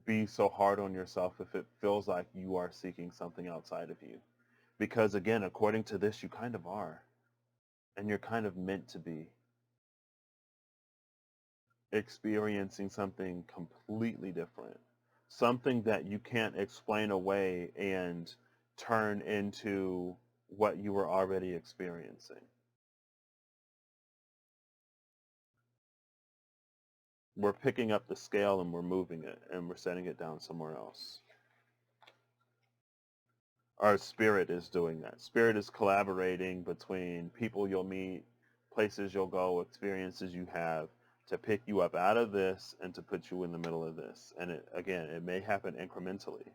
be so hard on yourself if it feels like you are seeking something outside of you. Because again, according to this, you kind of are. And you're kind of meant to be experiencing something completely different. Something that you can't explain away and turn into what you were already experiencing. We're picking up the scale and we're moving it and we're setting it down somewhere else. Our spirit is doing that. Spirit is collaborating between people you'll meet, places you'll go, experiences you have to pick you up out of this and to put you in the middle of this. And it, again, it may happen incrementally,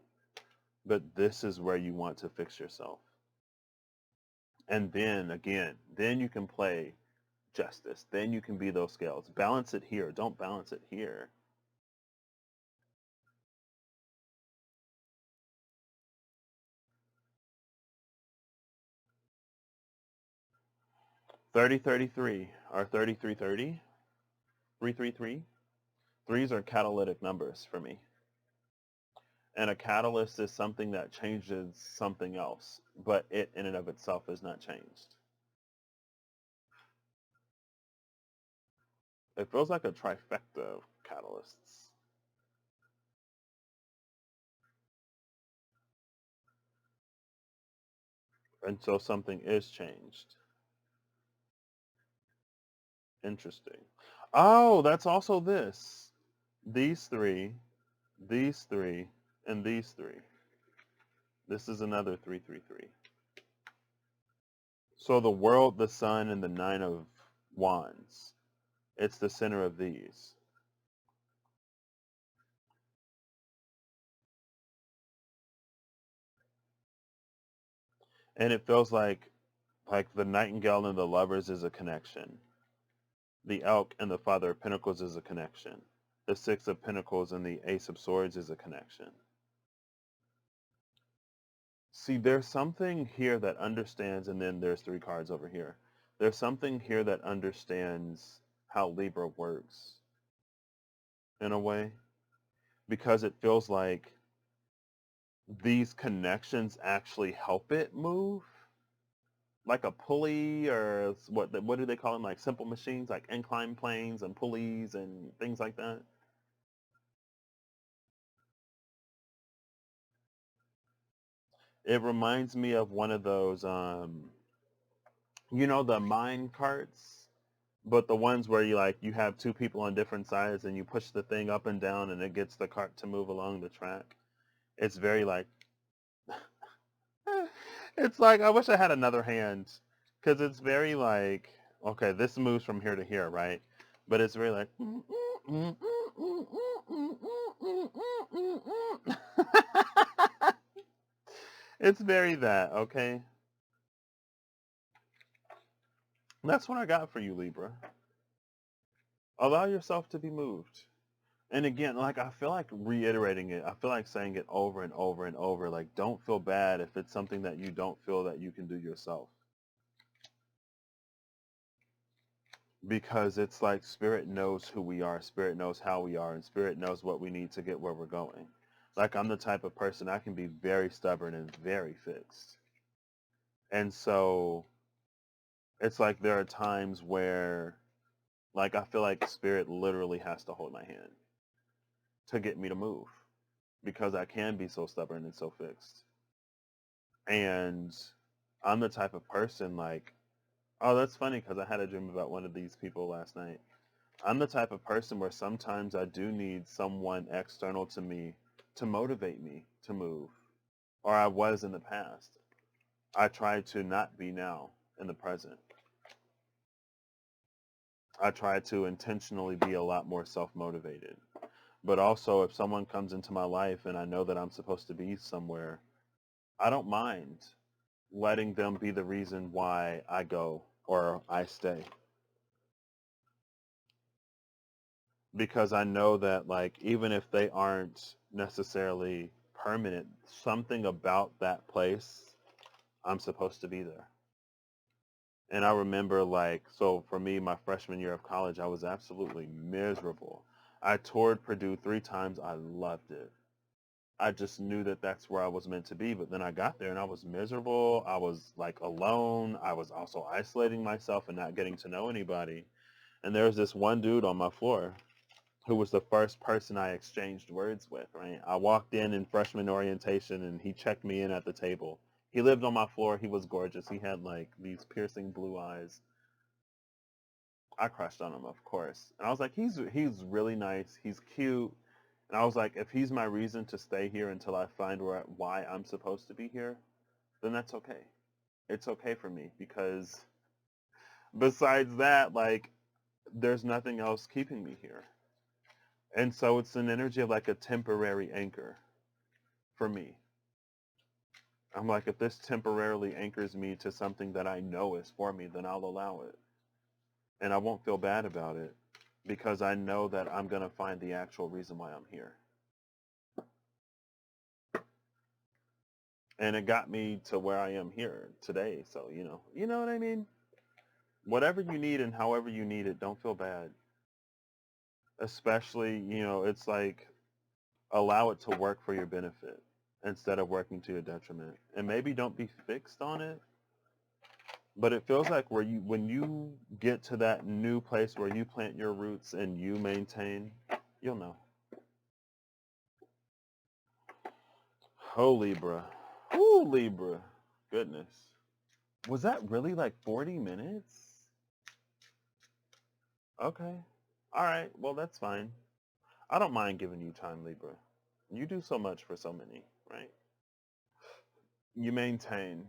but this is where you want to fix yourself. And then again, then you can play justice. Then you can be those scales. Balance it here. Don't balance it here. Thirty 33 or 3330, 333. Threes are catalytic numbers for me. And a catalyst is something that changes something else, but it in and of itself is not changed. It feels like a trifecta of catalysts. And so something is changed. Interesting. Oh, that's also this. These three, and these three. This is another 333. So the world, the sun, and the nine of wands. It's the center of these. And it feels like the nightingale and the lovers is a connection. The elk and the father of pentacles is a connection. The six of pentacles and the ace of swords is a connection. See, there's something here that understands, and then there's three cards over here. There's something here that understands how Libra works in a way, because it feels like these connections actually help it move, like a pulley, or what do they call them, like simple machines, like inclined planes and pulleys and things like that. It reminds me of one of those, the mine carts, but the ones where you have two people on different sides and you push the thing up and down and it gets the cart to move along the track. It's very like, it's like I wish I had another hand, because it's very like, okay, this moves from here to here, right? But it's very like, it's very that, okay? That's what I got for you, Libra. Allow yourself to be moved. And again, like, I feel like reiterating it. I feel like saying it over and over and over. Like, don't feel bad if it's something that you don't feel that you can do yourself. Because it's like Spirit knows who we are. Spirit knows how we are. And Spirit knows what we need to get where we're going. Like, I'm the type of person, I can be very stubborn and very fixed. And so it's like there are times where, like, I feel like Spirit literally has to hold my hand to get me to move, because I can be so stubborn and so fixed. And I'm the type of person, like, oh, that's funny, because I had a dream about one of these people last night. I'm the type of person where sometimes I do need someone external to me to motivate me to move. Or I was in the past. I try to not be now in the present. I try to intentionally be a lot more self-motivated. But also, if someone comes into my life and I know that I'm supposed to be somewhere, I don't mind letting them be the reason why I go or I stay. Because I know that, like, even if they aren't necessarily permanent, something about that place, I'm supposed to be there. And I remember, like, so for me, my freshman year of college, I was absolutely miserable. I toured Purdue 3 times. I loved it. I just knew that that's where I was meant to be. But then I got there and I was miserable. I was like alone. I was also isolating myself and not getting to know anybody. And there was this one dude on my floor who was the first person I exchanged words with, right? I walked in freshman orientation and he checked me in at the table. He lived on my floor. He was gorgeous. He had like these piercing blue eyes. I crushed on him, of course. And I was like, he's really nice. He's cute. And I was like, if he's my reason to stay here until I find why I'm supposed to be here, then that's okay. It's okay for me, because besides that, like, there's nothing else keeping me here. And so it's an energy of like a temporary anchor for me. I'm like, if this temporarily anchors me to something that I know is for me, then I'll allow it. And I won't feel bad about it because I know that I'm going to find the actual reason why I'm here. And it got me to where I am here today. So, you know what I mean? Whatever you need and however you need it, don't feel bad. Especially, it's like allow it to work for your benefit instead of working to your detriment. And maybe don't be fixed on it. But it feels like when you get to that new place where you plant your roots and you maintain, you'll know. Oh, Libra. Oh, Libra. Goodness. Was that really like 40 minutes? Okay. All right. Well, that's fine. I don't mind giving you time, Libra. You do so much for so many, right? You maintain.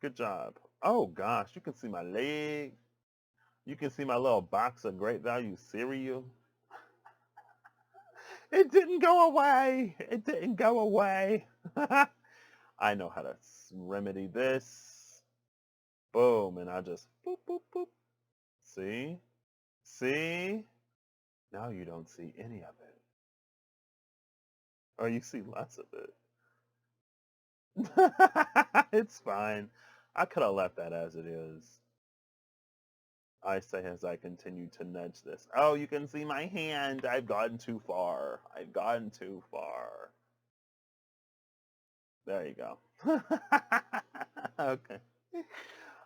Good job. Oh, gosh. You can see my leg. You can see my little box of great value cereal. It didn't go away. It didn't go away. I know how to remedy this. Boom. And I just boop, boop, boop. See? See? Now you don't see any of it. Or you see less of it. It's fine. I could have left that as it is. I say as I continue to nudge this. Oh, you can see my hand. I've gotten too far. I've gotten too far. There you go. Okay.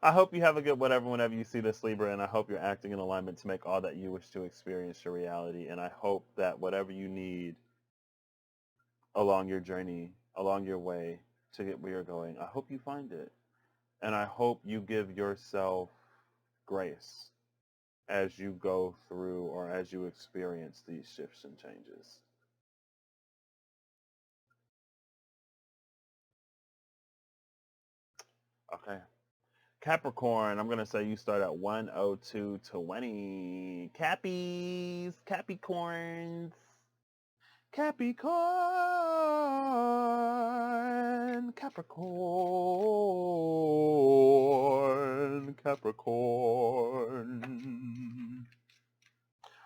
I hope you have a good whenever you see this, Libra, and I hope you're acting in alignment to make all that you wish to experience your reality. And I hope that whatever you need along your journey, along your way to get where you're going, I hope you find it. And I hope you give yourself grace as you go through or as you experience these shifts and changes. Okay. Capricorn, I'm going to say you start at 102:20. Cappies, Capricorns, Capricorn, Capricorn, Capricorn.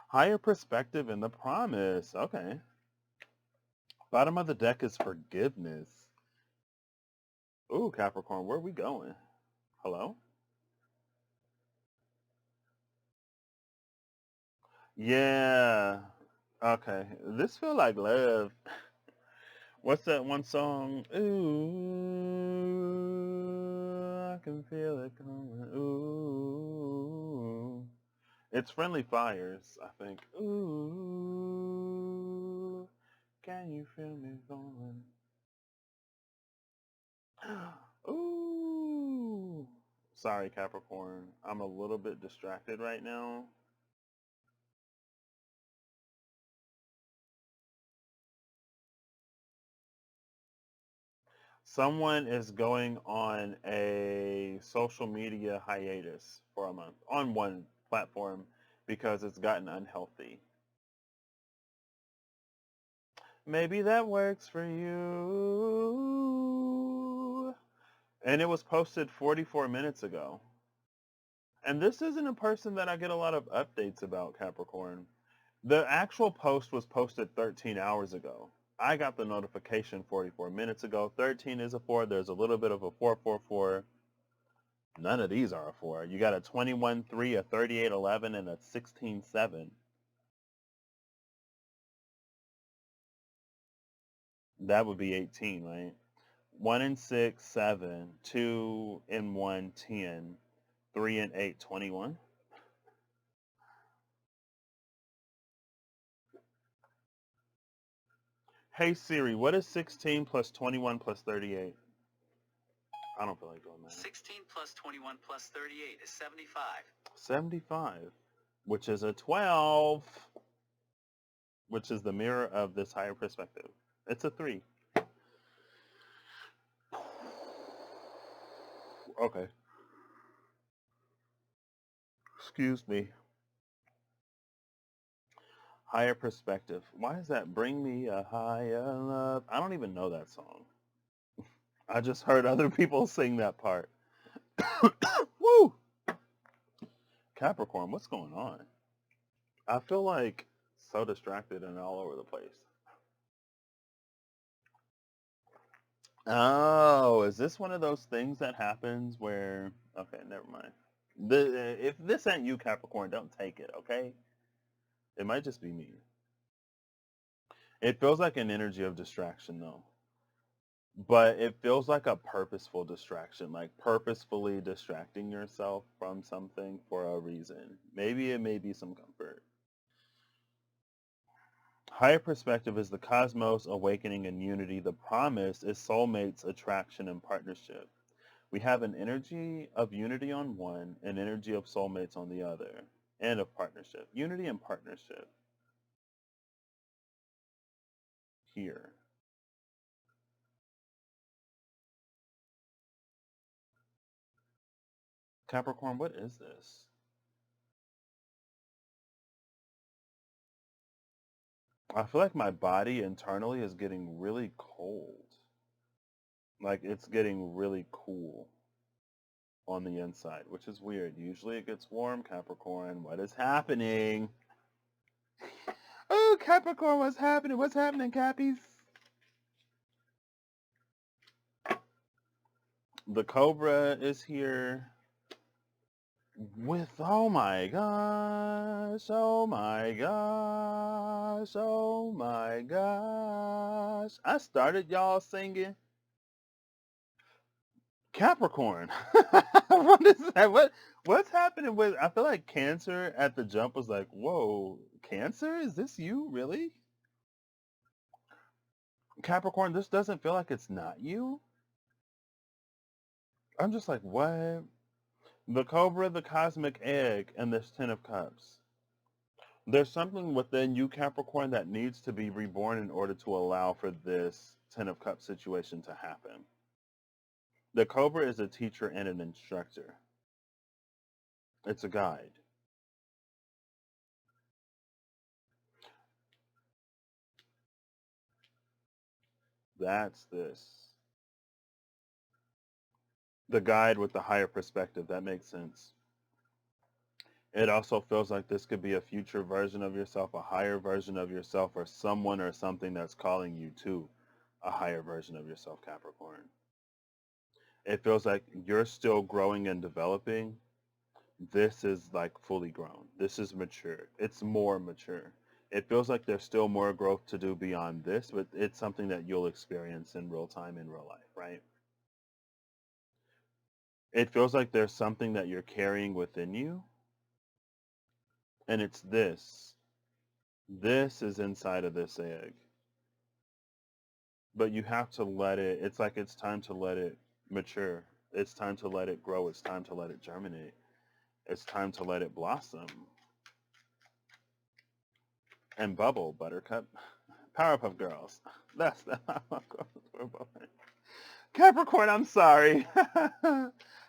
Higher perspective in the promise. Okay. Bottom of the deck is forgiveness. Ooh, Capricorn, where are we going? Hello? Yeah. Okay. This feel like love. What's that one song? Ooh, I can feel it coming. Ooh. It's Friendly Fires, I think. Ooh, can you feel me going? Ooh. Sorry, Capricorn. I'm a little bit distracted right now. Someone is going on a social media hiatus for a month on one platform because it's gotten unhealthy. Maybe that works for you. And it was posted 44 minutes ago. And this isn't a person that I get a lot of updates about, Capricorn. The actual post was posted 13 hours ago. I got the notification 44 minutes ago. 13 is a 4. There's a little bit of a 444. None of these are a 4. You got a 21-3, a 38-11, and a 16-7. That would be 18, right? 1 and 6, 7. 2 and 1, 10. 3 and 8, 21. Hey Siri, what is 16 plus 21 plus 38? I don't feel like doing that. 16 plus 21 plus 38 is 75. 75, which is a 12, which is the mirror of this higher perspective. It's a 3. Okay. Excuse me. Higher perspective. Why is that? Bring me a higher love. I don't even know that song. I just heard other people sing that part. Woo! Capricorn, what's going on? I feel like so distracted and all over the place. Oh, is this one of those things that happens where... Okay, never mind. If this ain't you, Capricorn, don't take it, okay? It might just be me. It feels like an energy of distraction, though. But it feels like a purposeful distraction, like purposefully distracting yourself from something for a reason. Maybe it may be some comfort. Higher perspective is the cosmos, awakening, and unity. The promise is soulmates, attraction, and partnership. We have an energy of unity on one, an energy of soulmates on the other, and of partnership. Unity and partnership here. Capricorn, what is this? I feel like my body internally is getting really cold. Like it's getting really cool on the inside, which is weird. Usually it gets warm, Capricorn. What is happening? Oh, Capricorn, what's happening? What's happening, Cappies? The Cobra is here with, oh my gosh, oh my gosh, oh my gosh. I started y'all singing Capricorn. What is that? What's happening with? I feel like Cancer at the jump was like, "Whoa, Cancer, is this you really?" Capricorn, this doesn't feel like it's not you. I'm just like, what? The Cobra, the Cosmic Egg, and this Ten of Cups. There's something within you, Capricorn, that needs to be reborn in order to allow for this Ten of Cups situation to happen. The Cobra is a teacher and an instructor. It's a guide. That's this. The guide with the higher perspective. That makes sense. It also feels like this could be a future version of yourself, a higher version of yourself, or someone or something that's calling you to a higher version of yourself, Capricorn. It feels like you're still growing and developing. This is like fully grown. This is mature. It's more mature. It feels like there's still more growth to do beyond this, but it's something that you'll experience in real time, in real life, right? It feels like there's something that you're carrying within you, and it's this. This is inside of this egg. But you have to let it, it's like it's time to let it mature. It's time to let it grow. It's time to let it germinate. It's time to let it blossom and bubble, Buttercup. Powerpuff Girls. That's the Powerpuff Girls. Capricorn, I'm sorry.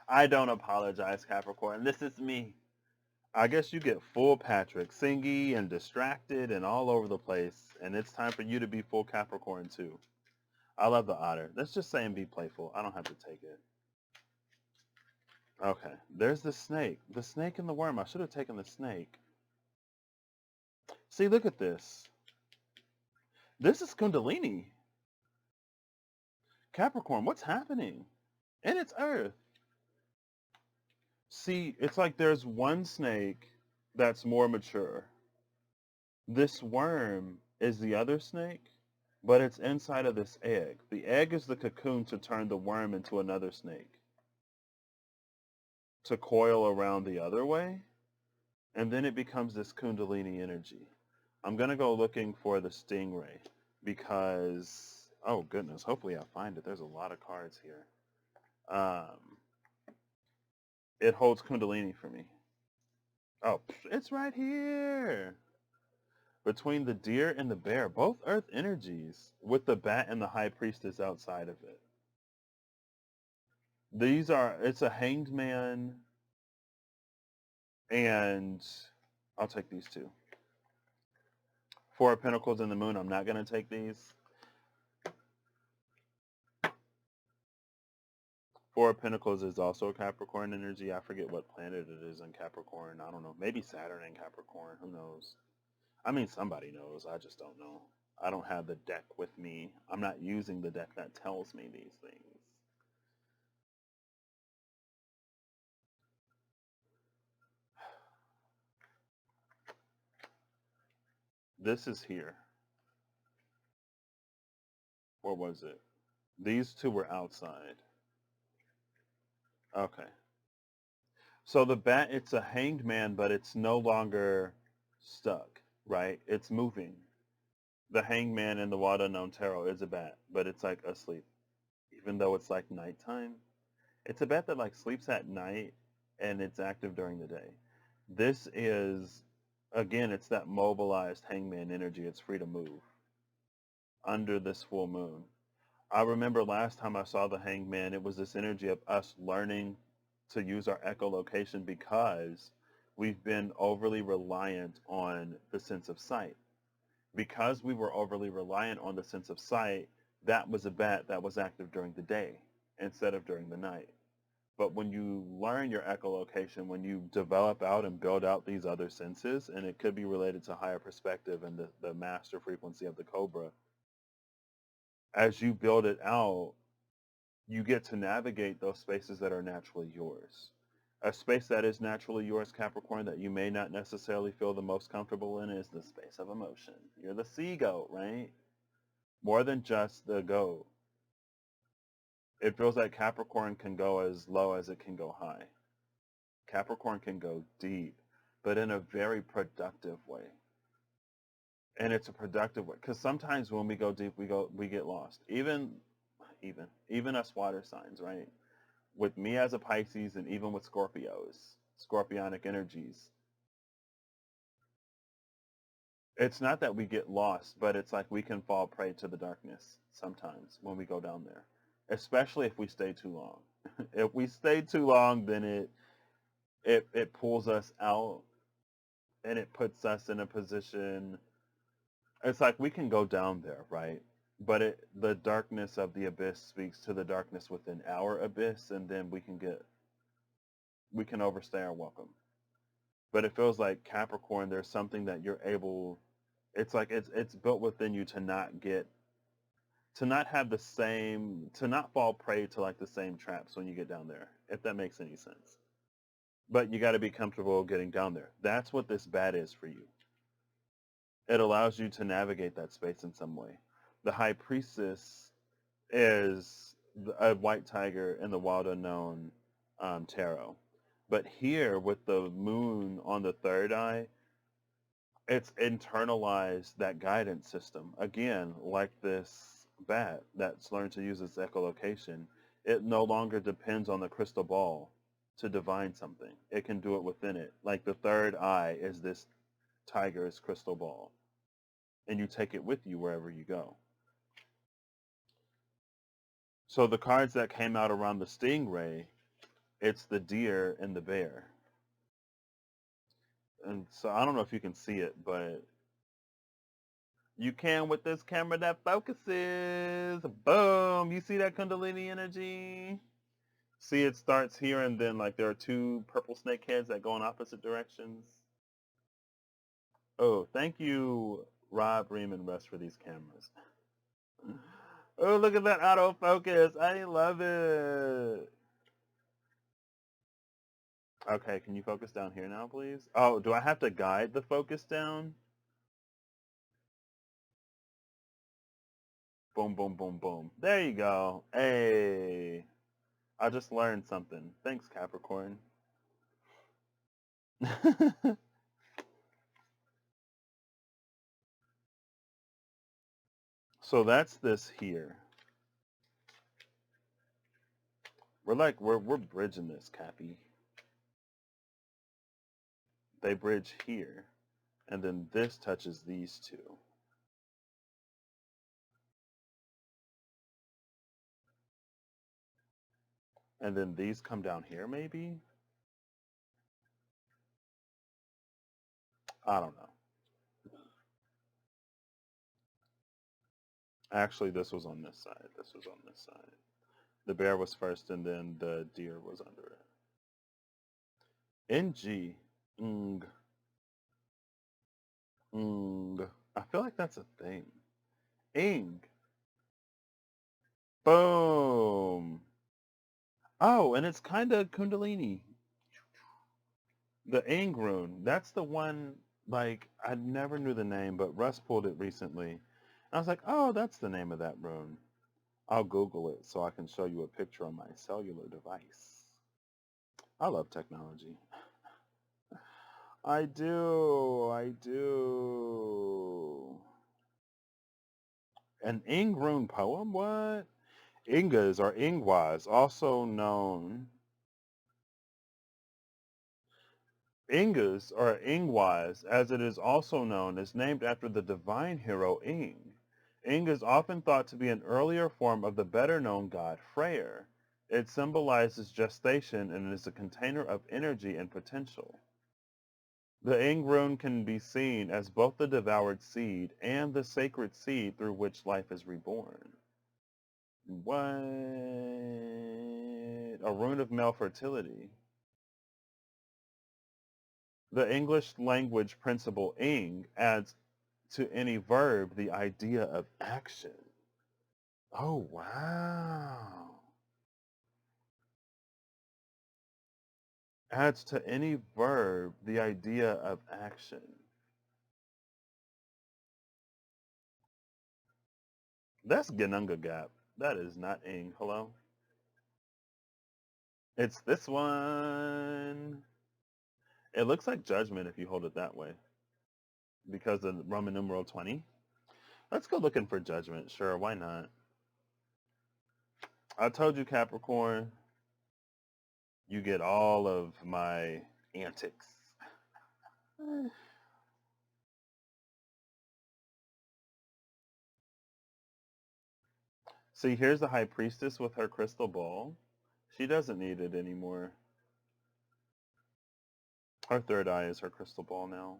I don't apologize, Capricorn. This is me. I guess you get full Patrick, singy and distracted and all over the place, and it's time for you to be full Capricorn too. I love the otter. Let's just say and be playful. I don't have to take it. Okay, there's the snake. The snake and the worm. I should have taken the snake. See, look at this. This is Kundalini. Capricorn, what's happening? And it's Earth. See, it's like there's one snake that's more mature. This worm is the other snake, but it's inside of this egg. The egg is the cocoon to turn the worm into another snake, to coil around the other way, and then it becomes this Kundalini energy. I'm going to go looking for the stingray because, oh goodness, hopefully I find it. There's a lot of cards here. It holds Kundalini for me. Oh, it's right here. Between the deer and the bear, both earth energies, with the bat and the high priestess outside of it. It's a hanged man, and I'll take these two. Four of Pentacles and the Moon. I'm not going to take these. Four of Pentacles is also a Capricorn energy. I forget what planet it is in Capricorn. I don't know. Maybe Saturn in Capricorn. Who knows? I mean, somebody knows. I just don't know. I don't have the deck with me. I'm not using the deck that tells me these things. This is here. Or was it? These two were outside. Okay. So the bat, it's a hanged man, but it's no longer stuck, right? It's moving. The hanged man in the Wild Unknown Tarot is a bat, but it's like asleep. Even though it's like nighttime. It's a bat that like sleeps at night and it's active during the day. This is, again, it's that mobilized hangman energy. It's free to move under this full moon. I remember last time I saw the hangman, it was this energy of us learning to use our echolocation because we've been overly reliant on the sense of sight. Because we were overly reliant on the sense of sight, that was a bat that was active during the day instead of during the night. But when you learn your echolocation, when you develop out and build out these other senses, and it could be related to higher perspective and the master frequency of the cobra, as you build it out, you get to navigate those spaces that are naturally yours. A space that is naturally yours, Capricorn, that you may not necessarily feel the most comfortable in is the space of emotion. You're the sea goat, right? More than just the goat. It feels like Capricorn can go as low as it can go high. Capricorn can go deep, but in a very productive way. And it's a productive way because sometimes when we go deep, we get lost. Even us water signs, right? With me as a Pisces and even with Scorpios, Scorpionic energies, it's not that we get lost, but it's like we can fall prey to the darkness sometimes when we go down there, especially if we stay too long. If we stay too long, then it pulls us out and it puts us in a position. It's like we can go down there, right? But the darkness of the abyss speaks to the darkness within our abyss, and then we can overstay our welcome. But it feels like Capricorn, there's something that you're able. It's like it's built within you to not have the same, to not fall prey to like the same traps when you get down there, if that makes any sense. But you got to be comfortable getting down there. That's what this bat is for you. It allows you to navigate that space in some way. The High Priestess is a white tiger in the Wild Unknown tarot. But here, with the moon on the third eye, it's internalized that guidance system. Again, like this bat that's learned to use its echolocation, it no longer depends on the crystal ball to divine something. It can do it within it. Like the third eye is this tiger's crystal ball, and you take it with you wherever you go. So the cards that came out around the stingray, it's the deer and the bear. And so I don't know if you can see it, but you can with this camera that focuses. Boom! You see that Kundalini energy? See, it starts here and then like there are two purple snake heads that go in opposite directions. Oh, thank you, Rob, Ream, and Russ for these cameras. Oh, look at that autofocus. I love it. Okay, can you focus down here now, please? Oh, do I have to guide the focus down? Boom, boom, boom, boom. There you go. Hey, I just learned something. Thanks, Capricorn. So that's this here. We're bridging this, Cappy. They bridge here, and then this touches these two. And then these come down here, maybe? I don't know. Actually, this was on this side. This was on this side. The bear was first, and then the deer was under it. NG. Ng. Ng. I feel like that's a thing. Ing. Boom. Oh, and it's kind of Kundalini. The Ing rune. That's the one, like, I never knew the name, but Russ pulled it recently. I was like, oh, that's the name of that rune. I'll Google it so I can show you a picture on my cellular device. I love technology. I do. I do. An Ing rune poem? What? Ingas or Ingwas, also known. Ingas or Ingwas, as it is also known, is named after the divine hero Ing. Ing is often thought to be an earlier form of the better-known god Freyr. It symbolizes gestation and is a container of energy and potential. The Ing rune can be seen as both the devoured seed and the sacred seed through which life is reborn. What? A rune of male fertility. The English language principle ing adds to any verb the idea of action. Oh, wow. Adds to any verb the idea of action. That's Ganunga Gap. That is not ing. Hello? It's this one. It looks like judgment if you hold it that way. Because of Roman numeral 20. Let's go looking for judgment. Sure, why not? I told you, Capricorn, you get all of my antics. See, here's the high priestess with her crystal ball. She doesn't need it anymore. Her third eye is her crystal ball now.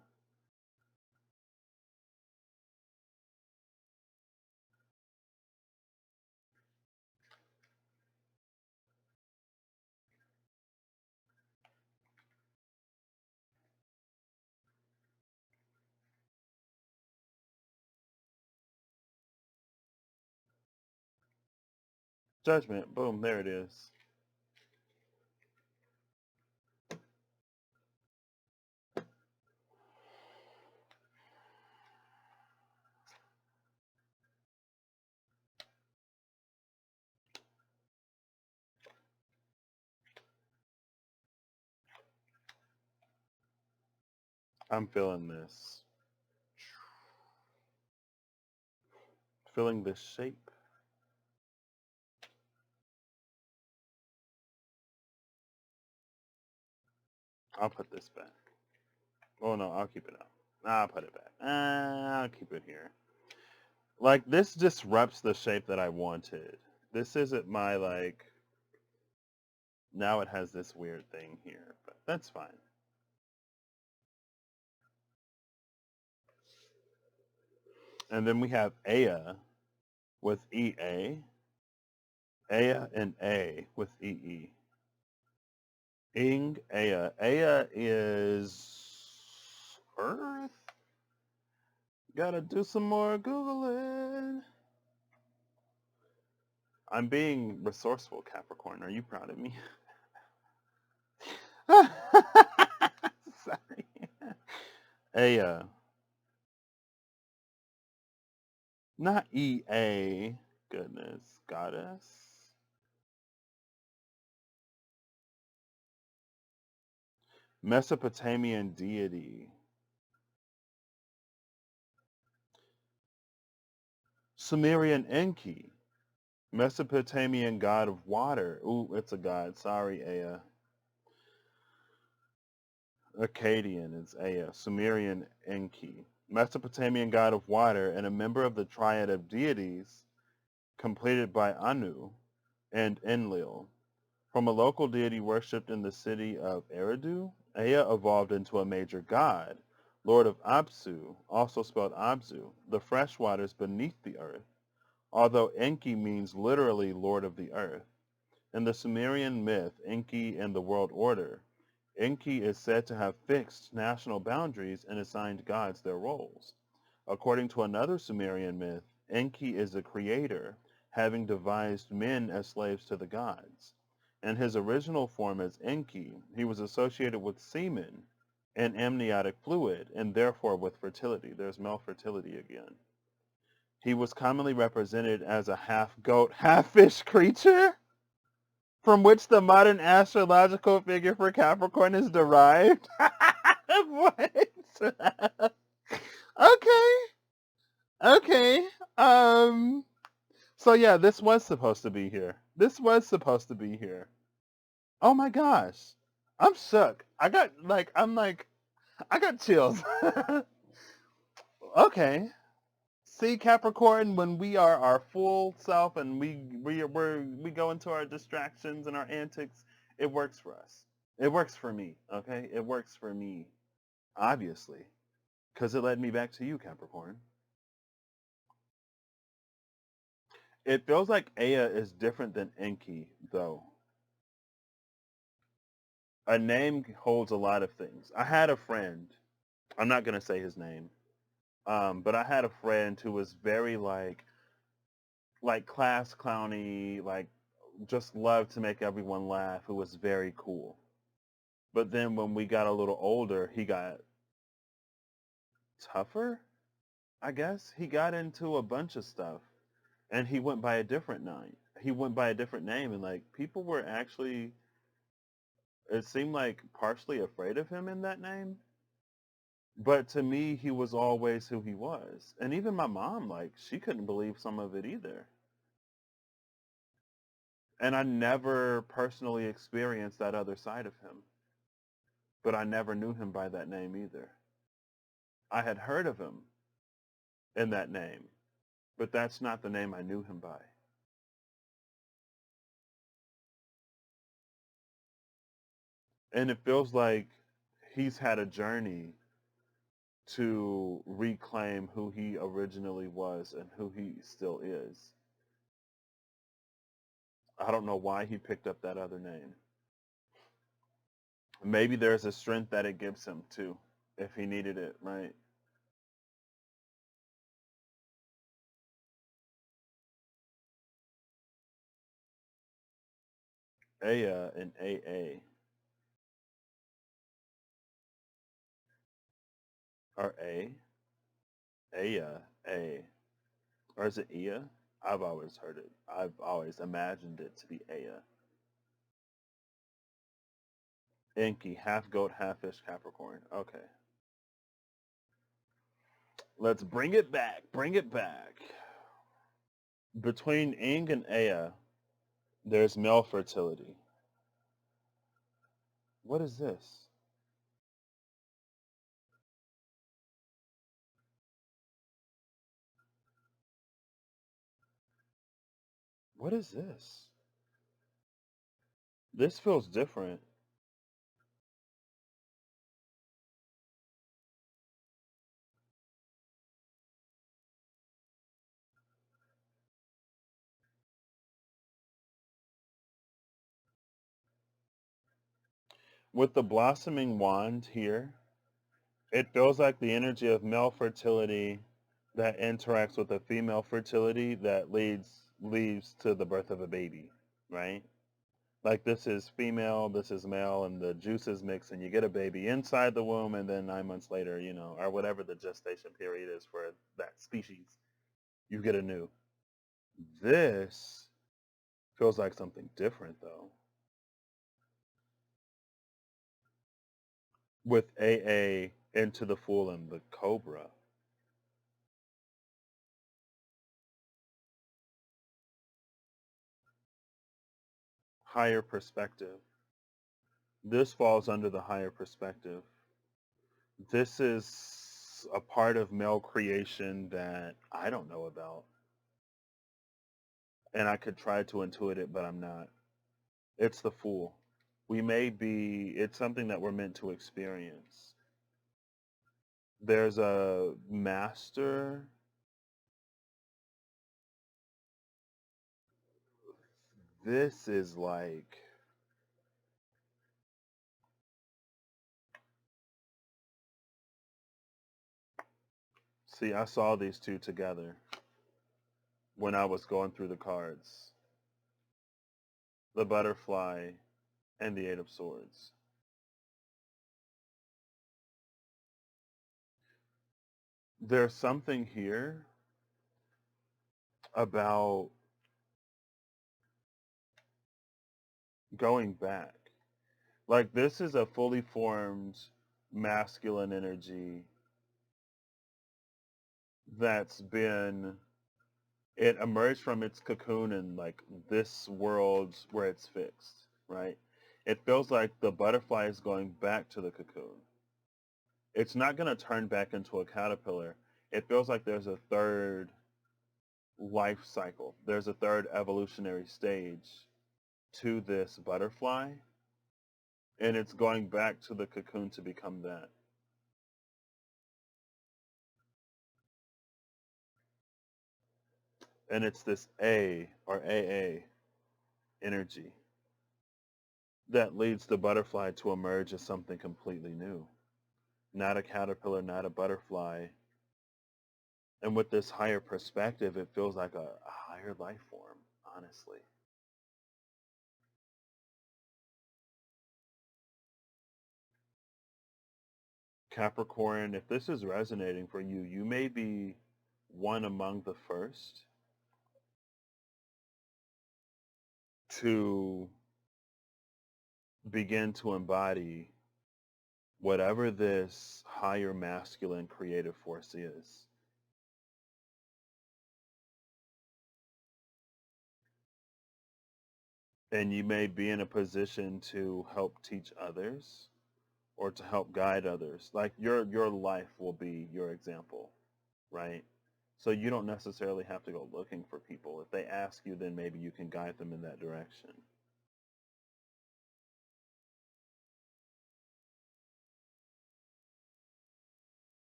Judgment. Boom, there it is. I'm feeling this. Feeling this shape. I'll put this back. Oh no, I'll keep it up. I'll put it back. I'll keep it here. Like, this disrupts the shape that I wanted. This isn't my, like, now it has this weird thing here, but that's fine. And then we have Aya with EA. Aya and A with EE. Ing, Aya. Aya is Earth. Gotta do some more Googling. I'm being resourceful, Capricorn. Are you proud of me? Sorry. Aya. Not EA. Goodness. Goddess. Mesopotamian deity. Sumerian Enki. Mesopotamian god of water. Ooh, it's a god. Sorry, Aya. Akkadian is Ea, Sumerian Enki, Mesopotamian god of water, and a member of the triad of deities completed by Anu and Enlil. From a local deity worshipped in the city of Eridu, Ea evolved into a major god, lord of Absu, also spelled Abzu, the fresh waters beneath the earth. although Enki means literally Lord of the Earth. In the Sumerian myth, Enki and the world order, Enki is said to have fixed national boundaries and assigned gods their roles. According to another Sumerian myth, Enki is the creator, having devised men as slaves to the gods. In his original form as Enki, he was associated with semen and amniotic fluid, and therefore with fertility. There's male fertility again. He was commonly represented as a half-goat, half-fish creature, from which the modern astrological figure for Capricorn is derived. What? Okay. Okay. So yeah, this was supposed to be here. This was supposed to be here. Oh my gosh. I'm shook. I got chills. Okay. See, Capricorn, when we are our full self and we go into our distractions and our antics, it works for us. It works for me, okay? It works for me, obviously, because it led me back to you, Capricorn. It feels like Aya is different than Enki, though. A name holds a lot of things. I had a friend. I'm not gonna say his name, but I had a friend who was very like class clowny, like just loved to make everyone laugh. Who was very cool. But then when we got a little older, he got tougher. I guess he got into a bunch of stuff, and he went by a different name. He went by a different name, and like people were actually, it seemed like partially afraid of him in that name. But to me, he was always who he was. And even my mom, like, she couldn't believe some of it either. And I never personally experienced that other side of him. But I never knew him by that name either. I had heard of him in that name, but that's not the name I knew him by. And it feels like he's had a journey to reclaim who he originally was and who he still is. I don't know why he picked up that other name. Maybe there's a strength that it gives him too, if he needed it, right? Aya and AA or Aya, A, or is it Ia? I've always heard it. I've always imagined it to be Aya. Enki, half goat, half fish, Capricorn. Okay, let's bring it back. Bring it back. Between Ing and Aya, there's male fertility. What is this? What is this? This feels different. With the blossoming wand here, it feels like the energy of male fertility that interacts with a female fertility that leads to the birth of a baby, right? Like this is female, this is male, and the juices mix, and you get a baby inside the womb, and then 9 months later, or whatever the gestation period is for that species, you get a new. This feels like something different, though. With AA into the Fool and the Cobra, higher perspective. This falls under the higher perspective. This is a part of male creation that I don't know about. And I could try to intuit it, but I'm not. It's the Fool. It's something that we're meant to experience. There's a master this is like, see, I saw these two together when I was going through the cards. The butterfly and the Eight of Swords. There's something here about going back. Like, this is a fully formed masculine energy that's been, it emerged from its cocoon in like this world where it's fixed, right? It feels like the butterfly is going back to the cocoon. It's not going to turn back into a caterpillar. It feels like there's a third life cycle. There's a third evolutionary stage to this butterfly, and it's going back to the cocoon to become that. And it's this A or AA energy that leads the butterfly to emerge as something completely new. Not a caterpillar, not a butterfly. And with this higher perspective, it feels like a higher life form, honestly. Capricorn, if this is resonating for you, you may be one among the first to begin to embody whatever this higher masculine creative force is. And you may be in a position to help teach others or to help guide others. Like your life will be your example, right? So you don't necessarily have to go looking for people. If they ask you, then maybe you can guide them in that direction.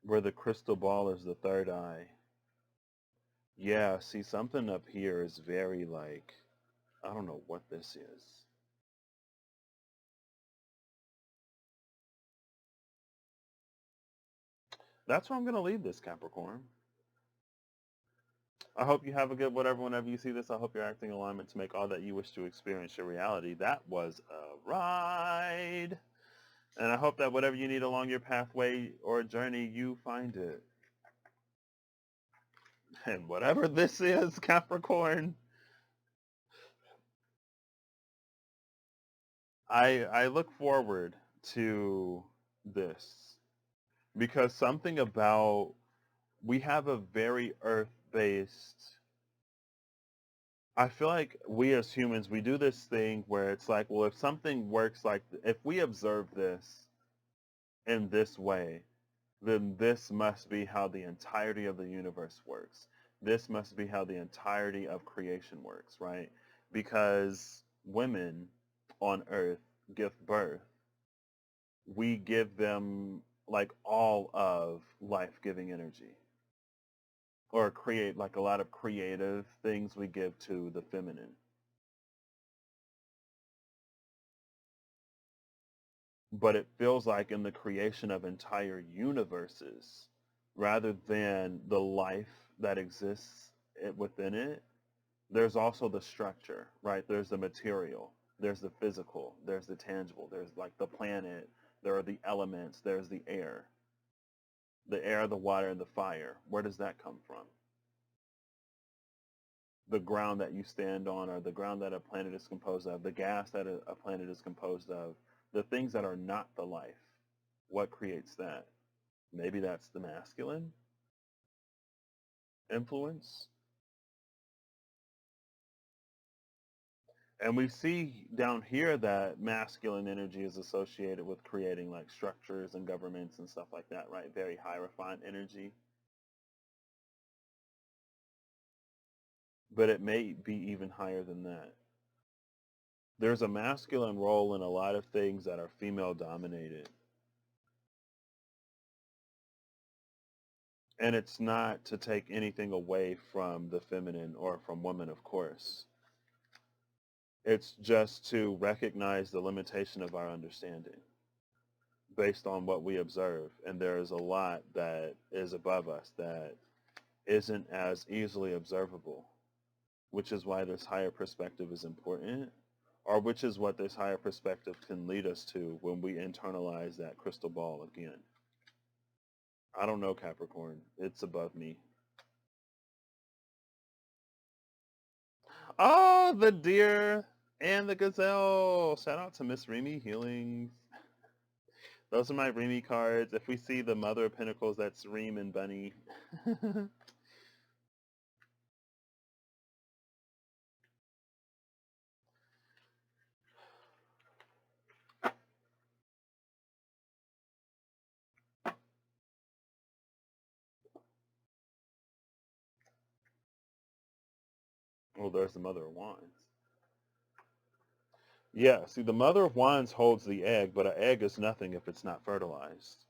Where the crystal ball is the third eye. Yeah, see, something up here is very like, I don't know what this is. That's where I'm going to leave this, Capricorn. I hope you have a good whatever whenever you see this. I hope you're acting in alignment to make all that you wish to experience your reality. That was a ride. And I hope that whatever you need along your pathway or journey, you find it. And whatever this is, Capricorn, I look forward to this because something about, we have a very earth-based, I feel like we as humans, we do this thing where it's like, well, if something works like, if we observe this in this way, then this must be how the entirety of the universe works. This must be how the entirety of creation works, right? Because women on earth give birth. We give them like all of life-giving energy, or create like a lot of creative things we give to the feminine. But it feels like in the creation of entire universes, rather than the life that exists within it, there's also the structure, right? There's the material, there's the physical, there's the tangible, there's like the planet, there are the elements, there's the air, the water, and the fire. Where does that come from? The ground that you stand on, or the ground that a planet is composed of, the gas that a planet is composed of, the things that are not the life. What creates that? Maybe that's the masculine influence. And we see down here that masculine energy is associated with creating like structures and governments and stuff like that, right? Very high refined energy. But it may be even higher than that. There's a masculine role in a lot of things that are female dominated. And it's not to take anything away from the feminine or from women, of course. It's just to recognize the limitation of our understanding based on what we observe. And there is a lot that is above us that isn't as easily observable, which is why this higher perspective is important, or which is what this higher perspective can lead us to when we internalize that crystal ball again. I don't know, Capricorn. It's above me. Oh, the deer and the gazelle. Shout out to Miss Remy Healings. Those are my Remy cards. If we see the Mother of Pentacles, that's Reem and Bunny. Oh, there's the Mother of Wands. Yeah, see, the Mother of Wands holds the egg, but an egg is nothing if it's not fertilized.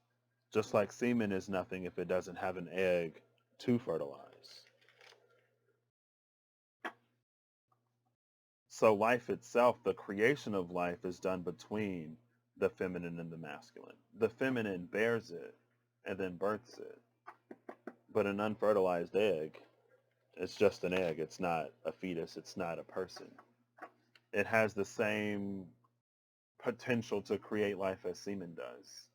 Just like semen is nothing if it doesn't have an egg to fertilize. So life itself, the creation of life, is done between the feminine and the masculine. The feminine bears it and then births it. But an unfertilized egg, it's just an egg. It's not a fetus. It's not a person. It has the same potential to create life as semen does.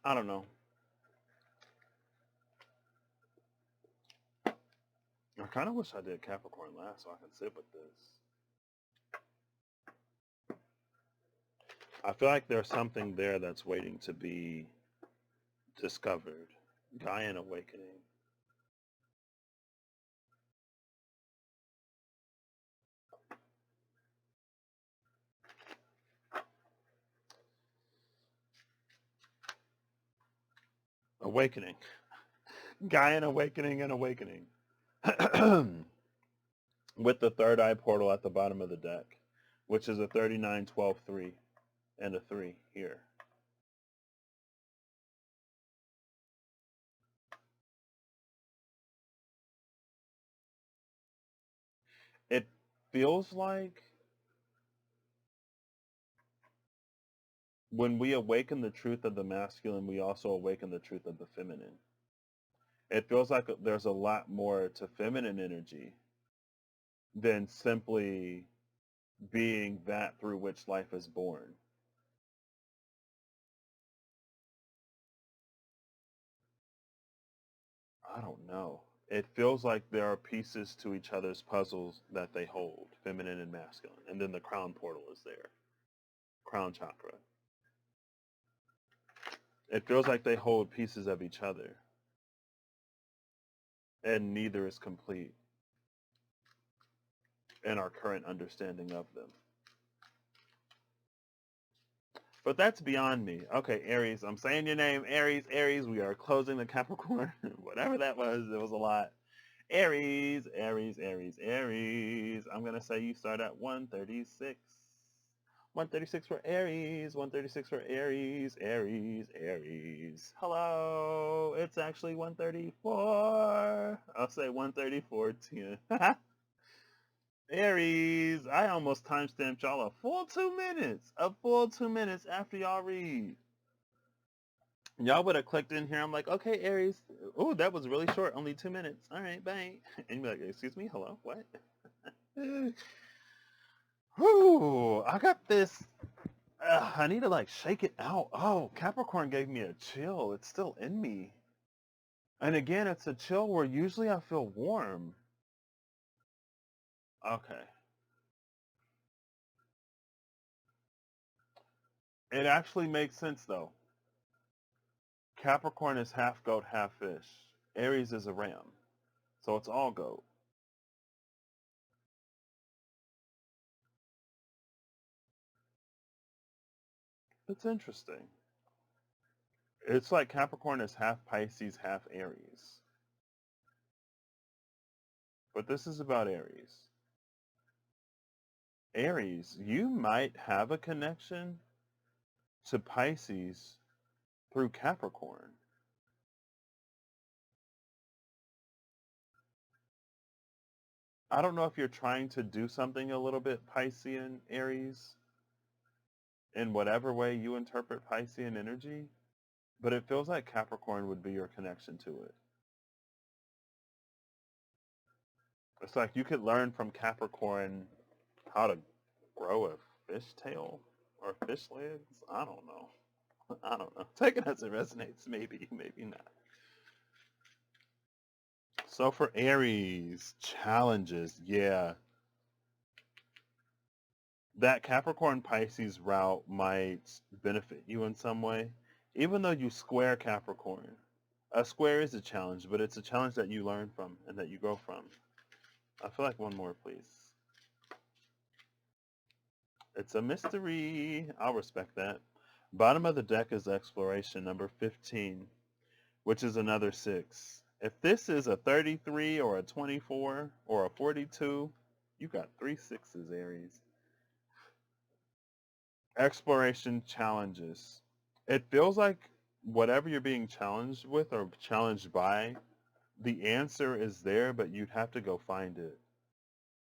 I don't know. I kind of wish I did Capricorn last so I could sit with this. I feel like there's something there that's waiting to be discovered. Gaian awakening. Awakening. Gaian awakening and awakening. With the third eye portal at the bottom of the deck, which is a 39, 12, 3, and a 3 here. It feels like when we awaken the truth of the masculine, we also awaken the truth of the feminine. It feels like there's a lot more to feminine energy than simply being that through which life is born. I don't know. It feels like there are pieces to each other's puzzles that they hold, feminine and masculine. And then the crown portal is there, crown chakra. It feels like they hold pieces of each other. And neither is complete in our current understanding of them. But that's beyond me. Okay, Aries, I'm saying your name, Aries, Aries. We are closing the Capricorn. Whatever that was, it was a lot. Aries, Aries, Aries, Aries. I'm going to say you start at 136. 136 for Aries, 136 for Aries, Aries, Aries. Hello, it's actually 134. I'll say 134 10. Aries, I almost timestamped y'all a full 2 minutes. A full 2 minutes after y'all read. Y'all would have clicked in here. I'm like, okay, Aries. Oh, that was really short. Only 2 minutes. All right, bye. And you'd be like, excuse me? Hello? What? Whew, I got this. I need to like shake it out. Oh, Capricorn gave me a chill. It's still in me. And again, it's a chill where usually I feel warm. Okay. It actually makes sense though. Capricorn is half goat, half fish. Aries is a ram. So it's all goat. It's interesting. It's like Capricorn is half Pisces, half Aries. But this is about Aries. Aries, you might have a connection to Pisces through Capricorn. I don't know if you're trying to do something a little bit Piscean, Aries, in whatever way you interpret Piscean energy, but it feels like Capricorn would be your connection to it. It's like you could learn from Capricorn how to grow a fishtail or fish legs. I don't know. I don't know. Take it as it resonates. Maybe, maybe not. So for Aries, challenges. Yeah. That Capricorn Pisces route might benefit you in some way. Even though you square Capricorn. A square is a challenge, but it's a challenge that you learn from and that you grow from. I feel like one more, please. It's a mystery. I'll respect that. Bottom of the deck is exploration, number 15, which is another 6. If this is a 33 or a 24 or a 42, you got 3 6s, Aries. Exploration challenges. It feels like whatever you're being challenged with or challenged by, the answer is there, but you'd have to go find it,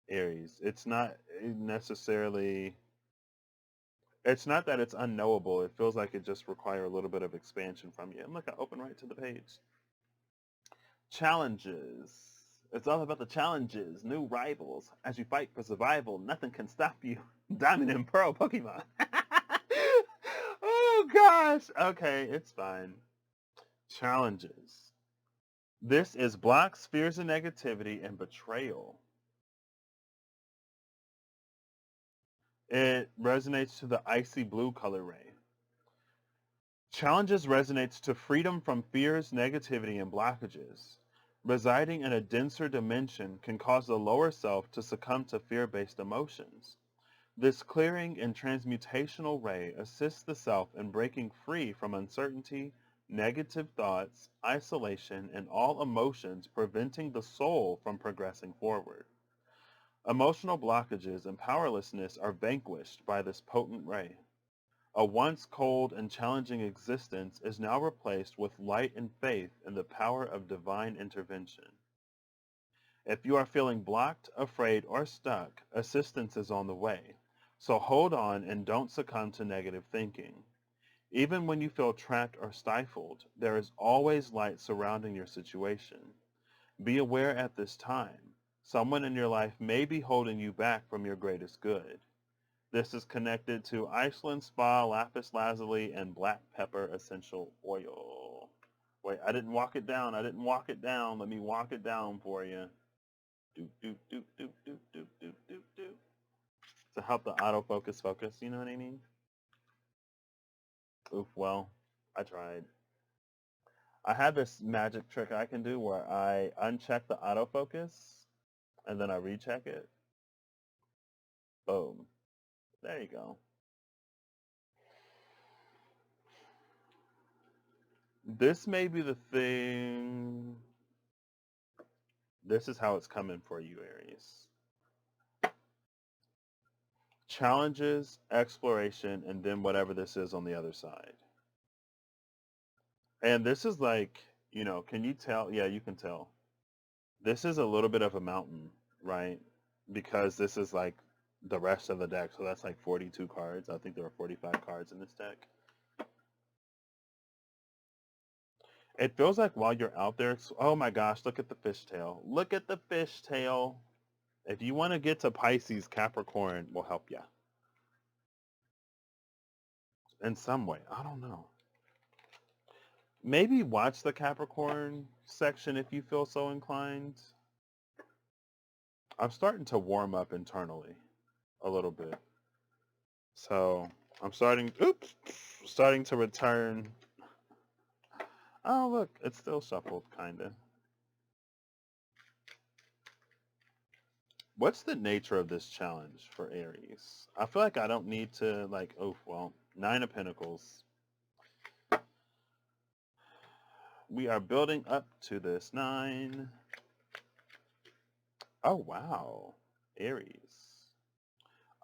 Aries. It's not necessarily, it's not that it's unknowable. It feels like it just requires a little bit of expansion from you. And look, I open right to the page. Challenges. It's all about the challenges, new rivals. As you fight for survival, nothing can stop you. Diamond and Pearl Pokemon. Oh gosh. Okay, it's fine. Challenges. This is blocks, fears, and negativity and betrayal. It resonates to the icy blue color ray. Challenges resonates to freedom from fears, negativity, and blockages. Residing in a denser dimension can cause the lower self to succumb to fear-based emotions. This clearing and transmutational ray assists the self in breaking free from uncertainty, negative thoughts, isolation, and all emotions preventing the soul from progressing forward. Emotional blockages and powerlessness are vanquished by this potent ray. A once cold and challenging existence is now replaced with light and faith in the power of divine intervention. If you are feeling blocked, afraid, or stuck, assistance is on the way. So hold on and don't succumb to negative thinking. Even when you feel trapped or stifled, there is always light surrounding your situation. Be aware at this time. Someone in your life may be holding you back from your greatest good. This is connected to Iceland Spa, Lapis Lazuli, and Black Pepper Essential Oil. Wait, I didn't walk it down. I didn't walk it down. Let me walk it down for you. Do, do, do, do, do, do, do, do, do. To help the autofocus focus, you know what I mean? Oof, well, I tried. I have this magic trick I can do where I uncheck the autofocus and then I recheck it. Boom. There you go. This may be the thing. This is how it's coming for you, Aries. Challenges, exploration, and then whatever this is on the other side. And this is like, can you tell? Yeah, you can tell. This is a little bit of a mountain, right? Because this is like the rest of the deck. So that's like 42 cards. I think there are 45 cards in this deck. It feels like while you're out there, oh my gosh, look at the fishtail. Look at the fishtail. If you want to get to Pisces, Capricorn will help you. In some way. I don't know. Maybe watch the Capricorn section if you feel so inclined. I'm starting to warm up internally a little bit. So I'm starting to return. Oh, look, it's still shuffled, kind of. What's the nature of this challenge for Aries? I feel like I don't need to, Nine of Pentacles. We are building up to this 9. Oh, wow. Aries.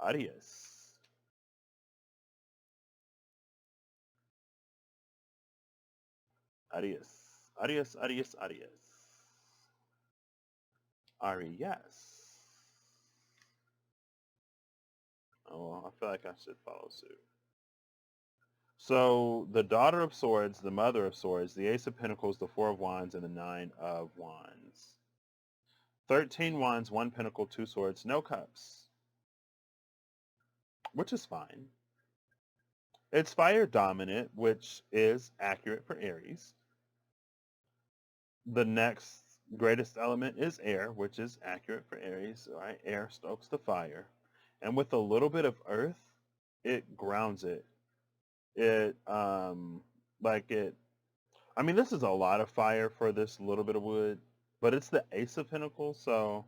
Aries. Aries. Aries, Aries, Aries. Aries. Oh, well, I feel like I should follow suit. So the Daughter of Swords, the Mother of Swords, the Ace of Pentacles, the Four of Wands, and the Nine of Wands. 13 Wands, 1 Pentacle, 2 Swords, no Cups. Which is fine. It's fire dominant, which is accurate for Aries. The next greatest element is air, which is accurate for Aries. All right, air stokes the fire. And with a little bit of earth, it grounds it. I mean, this is a lot of fire for this little bit of wood, but it's the Ace of Pentacles, so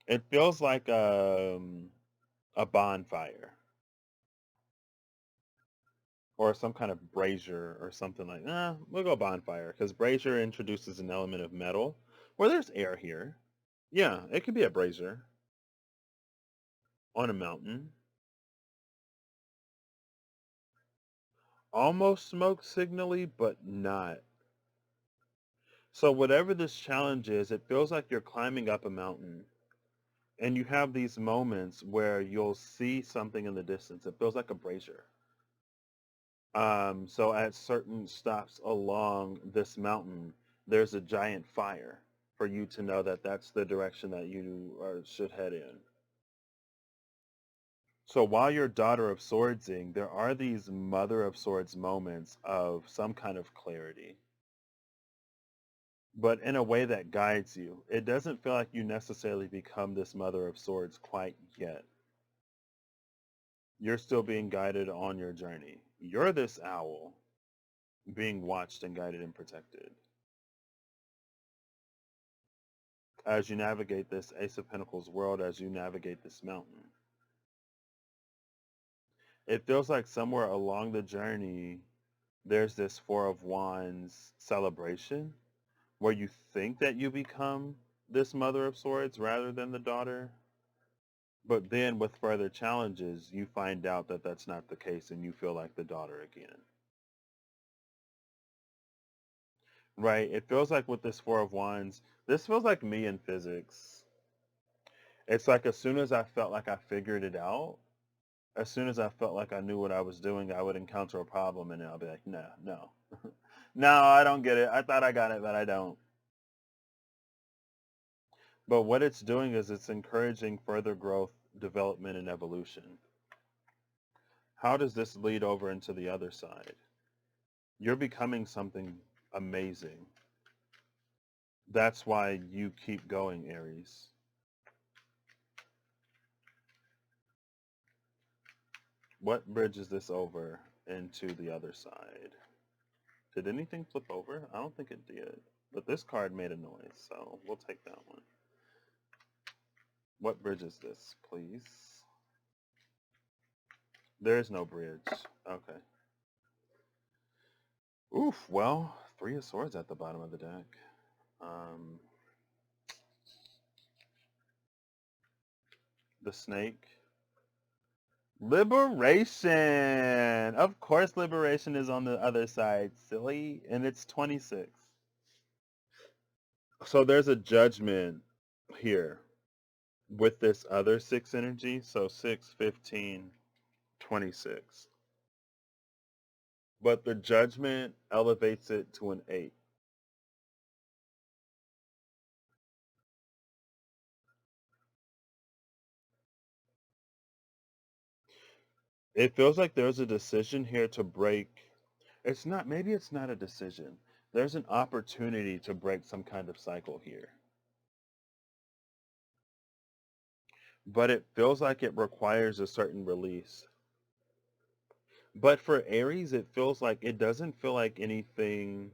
it feels like a bonfire or some kind of brazier or something like that. We'll go bonfire because brazier introduces an element of metal where there's air here. Yeah, it could be a brazier on a mountain. Almost smoke signally, but not. So whatever this challenge is, it feels like you're climbing up a mountain and you have these moments where you'll see something in the distance. It feels like a brazier. So at certain stops along this mountain, there's a giant fire for you to know that that's the direction that you should head in. So while you're Daughter of Swordsing, there are these Mother of Swords moments of some kind of clarity, but in a way that guides you. It doesn't feel like you necessarily become this Mother of Swords quite yet. You're still being guided on your journey. You're this owl being watched and guided and protected as you navigate this Ace of Pentacles world, as you navigate this mountain. It feels like somewhere along the journey, there's this Four of Wands celebration where you think that you become this Mother of Swords rather than the daughter. But then with further challenges, you find out that that's not the case and you feel like the daughter again. Right? It feels like with this Four of Wands, this feels like me in physics. It's like as soon as I felt like I figured it out, as soon as I felt like I knew what I was doing, I would encounter a problem and I'll be like, no, no. No, I don't get it. I thought I got it, but I don't. But what it's doing is it's encouraging further growth, development, and evolution. How does this lead over into the other side? You're becoming something amazing. That's why you keep going, Aries. What bridges this over into the other side? Did anything flip over? I don't think it did. But this card made a noise, so we'll take that one. What bridges this, please? There is no bridge. Okay. Oof, well, 3 of Swords at the bottom of the deck. The snake. Liberation! Of course liberation is on the other side, silly. And it's 26. So there's a judgment here with this other 6 energy. So 6, 15, 26. But the judgment elevates it to an 8. It feels like there's a decision here to break. It's not, maybe it's not a decision. There's an opportunity to break some kind of cycle here. But it feels like it requires a certain release. But for Aries, it feels like it doesn't feel like anything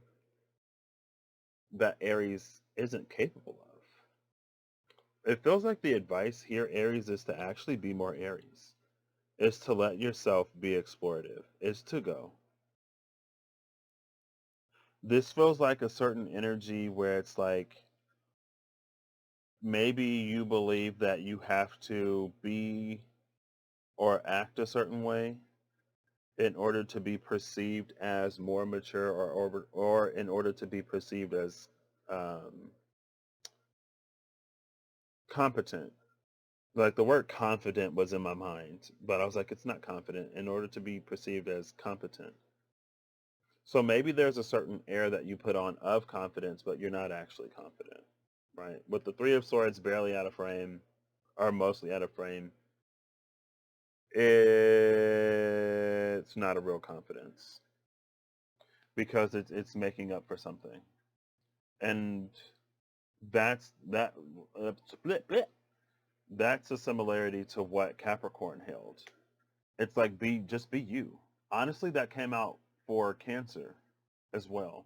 that Aries isn't capable of. It feels like the advice here, Aries, is to actually be more Aries. is to let yourself be explorative, is to go. This feels like a certain energy where it's like maybe you believe that you have to be or act a certain way in order to be perceived as more mature or in order to be perceived as um, competent. Like the word confident was in my mind, but I was like, it's not confident in order to be perceived as competent. So maybe there's a certain air that you put on of confidence, but you're not actually confident, right? With the Three of Swords barely out of frame, or mostly out of frame, it's not a real confidence because it's making up for something, and that's that. That's a similarity to what Capricorn held. It's like be you. Honestly, that came out for Cancer as well.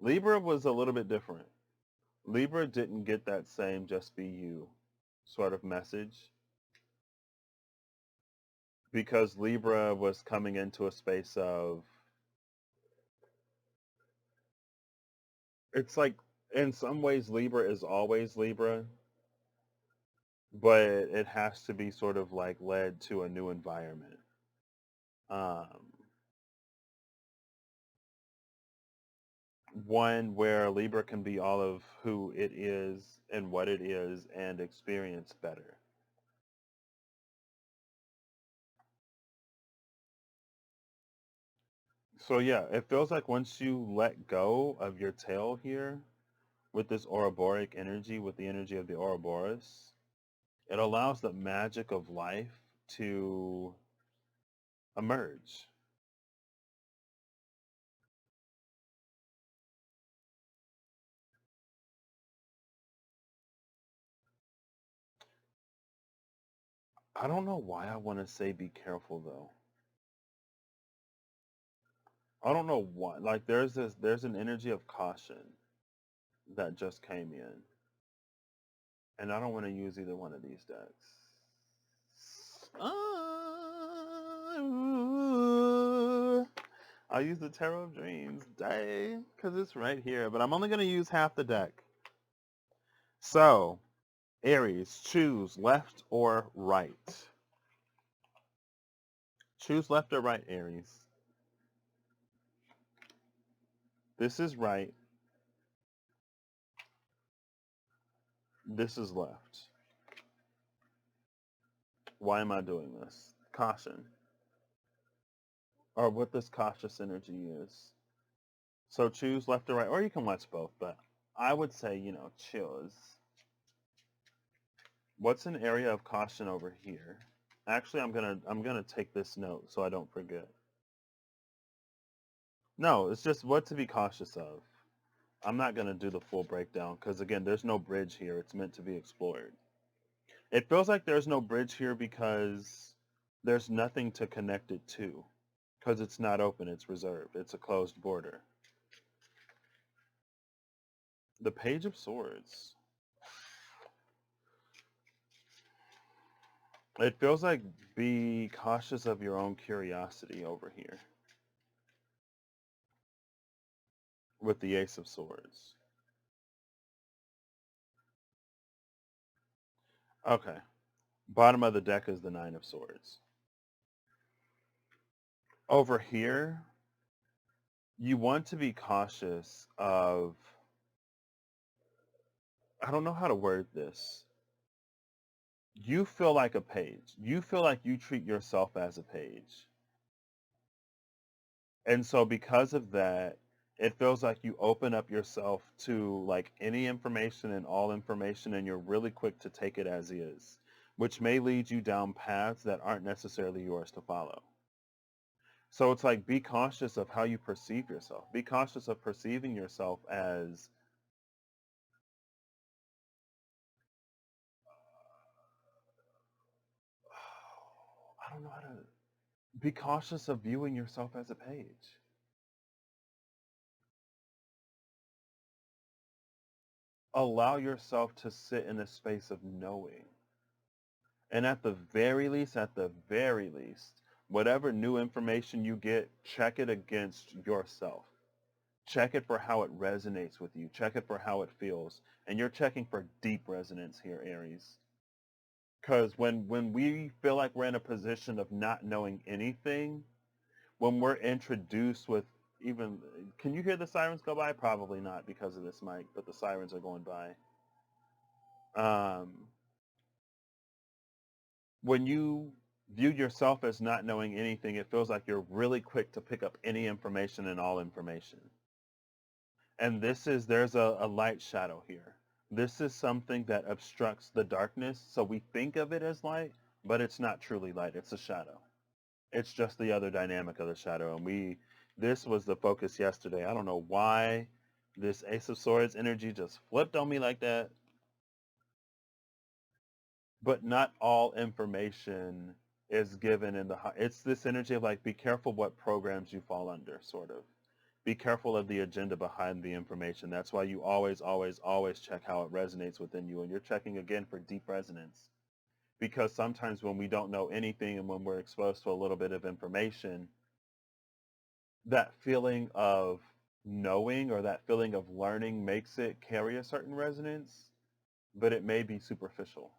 Libra was a little bit different. Libra didn't get that same just be you sort of message because Libra was coming into a space of it's like in some ways Libra is always Libra, but it has to be sort of like led to a new environment. Um, one where Libra can be all of who it is and what it is and experience better. So yeah, it feels like once you let go of your tail here with this Ouroboros energy, with the energy of the Ouroboros, it allows the magic of life to emerge. I don't know why I want to say be careful though. I don't know why. Like there's an energy of caution that just came in. And I don't want to use either one of these decks. I'll use the Tarot of Dreams, dang, because it's right here. But I'm only going to use half the deck. So, Aries, choose left or right. Choose left or right, Aries. This is right. This is left. Why am I doing this? Caution. Or what this cautious energy is. So choose left or right, or you can watch both, but I would say, choose. What's an area of caution over here? Actually, I'm gonna take this note so I don't forget. No, it's just what to be cautious of. I'm not gonna do the full breakdown because again, there's no bridge here. It's meant to be explored. It feels like there's no bridge here because there's nothing to connect it to because it's not open. It's reserved. It's a closed border. The Page of Swords. It feels like be cautious of your own curiosity over here with the Ace of Swords. Okay. Bottom of the deck is the Nine of Swords. Over here, you want to be cautious of, I don't know how to word this. You feel like a page. You feel like you treat yourself as a page. And so because of that, it feels like you open up yourself to like any information and all information and you're really quick to take it as is, which may lead you down paths that aren't necessarily yours to follow. So it's like be cautious of how you perceive yourself. Be cautious of perceiving yourself as I don't know how to be cautious of viewing yourself as a page. Allow yourself to sit in a space of knowing. And at the very least, whatever new information you get, check it against yourself. Check it for how it resonates with you. Check it for how it feels. And you're checking for deep resonance here, Aries. Because when we feel like we're in a position of not knowing anything, when we're introduced with even, can you hear the sirens go by? Probably not because of this mic, but the sirens are going by. When you view yourself as not knowing anything, it feels like you're really quick to pick up any information and all information. And there's a light shadow here. This is something that obstructs the darkness. So we think of it as light, but it's not truly light. It's a shadow. It's just the other dynamic of the shadow. And this was the focus yesterday. I don't know why this Ace of Swords energy just flipped on me like that. But not all information is given in it's this energy of like, be careful what programs you fall under, sort of. Be careful of the agenda behind the information. That's why you always, always, always check how it resonates within you. And you're checking again for deep resonance. Because sometimes when we don't know anything and when we're exposed to a little bit of information, that feeling of knowing or that feeling of learning makes it carry a certain resonance, but it may be superficial,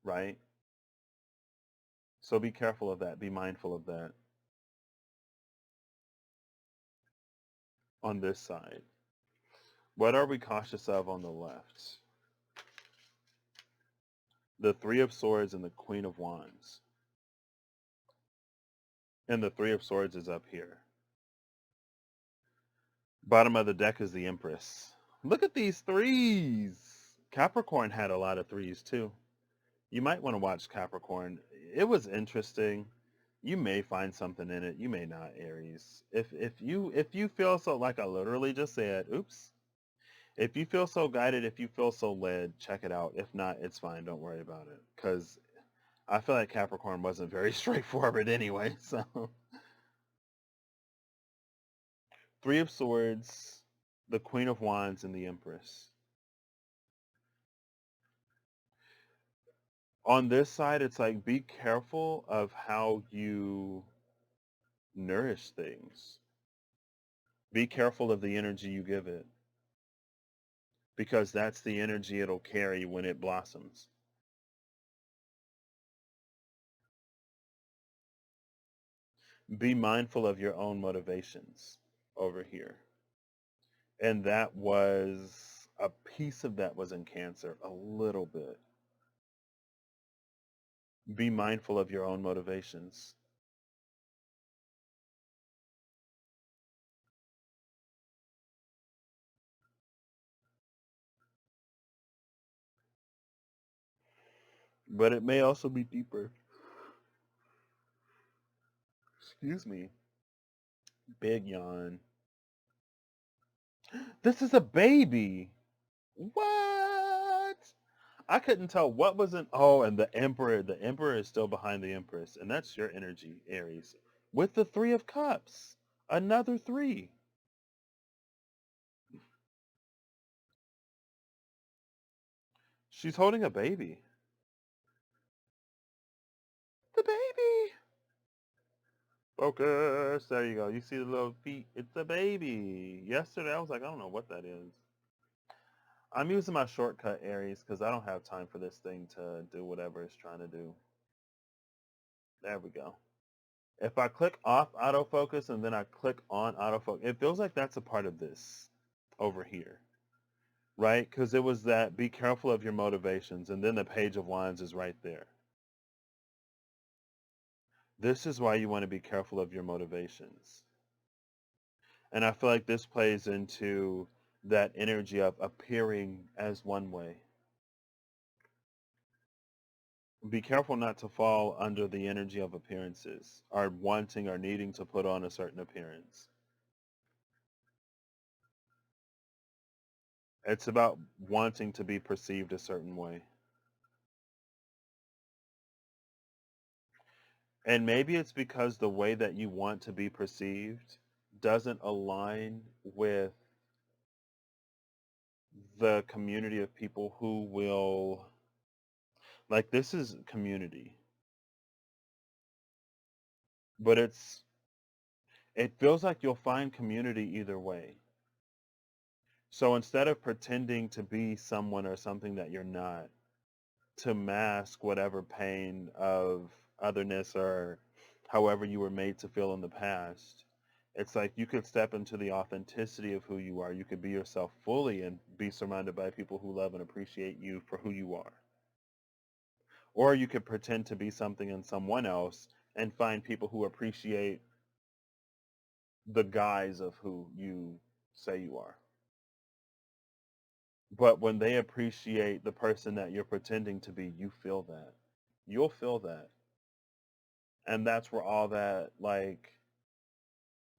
right? So be careful of that. Be mindful of that on this side. What are we cautious of on the left? The Three of Swords and the Queen of Wands. And the Three of Swords is up here. Bottom of the deck is the Empress. Look at these threes. Capricorn had a lot of threes too. You might want to watch Capricorn. It was interesting. You may find something in it. You may not, Aries. If you feel so, like I literally just said, oops. If you feel so guided, if you feel so led, check it out. If not, it's fine. Don't worry about it. Because I feel like Capricorn wasn't very straightforward anyway. So Three of Swords, the Queen of Wands, and the Empress. On this side, it's like, be careful of how you nourish things. Be careful of the energy you give it. Because that's the energy it'll carry when it blossoms. Be mindful of your own motivations over here. And that was, a piece of that was in Cancer, a little bit. Be mindful of your own motivations. But it may also be deeper. Excuse me. Big yawn. This is a baby. What? I couldn't tell what was in. Oh, and the Emperor. The Emperor is still behind the Empress. And that's your energy, Aries. With the Three of Cups. Another three. She's holding a baby. The baby. Focus. There you go. You see the little feet? It's a baby. Yesterday, I was like, I don't know what that is. I'm using my shortcut, Aries, because I don't have time for this thing to do whatever it's trying to do. There we go. If I click off autofocus and then I click on autofocus, it feels like that's a part of this over here, right? Because it was that be careful of your motivations, and then the Page of Wands is right there. This is why you want to be careful of your motivations. And I feel like this plays into that energy of appearing as one way. Be careful not to fall under the energy of appearances, or wanting or needing to put on a certain appearance. It's about wanting to be perceived a certain way. And maybe it's because the way that you want to be perceived doesn't align with the community of people who will, Like this is community, but it feels like you'll find community either way. So instead of pretending to be someone or something that you're not, to mask whatever pain of otherness or however you were made to feel in the past, it's like you could step into the authenticity of who you are. You could be yourself fully and be surrounded by people who love and appreciate you for who you are. Or you could pretend to be something and someone else and find people who appreciate the guise of who you say you are. But when they appreciate the person that you're pretending to be, you feel that. You'll feel that. And that's where all that, like,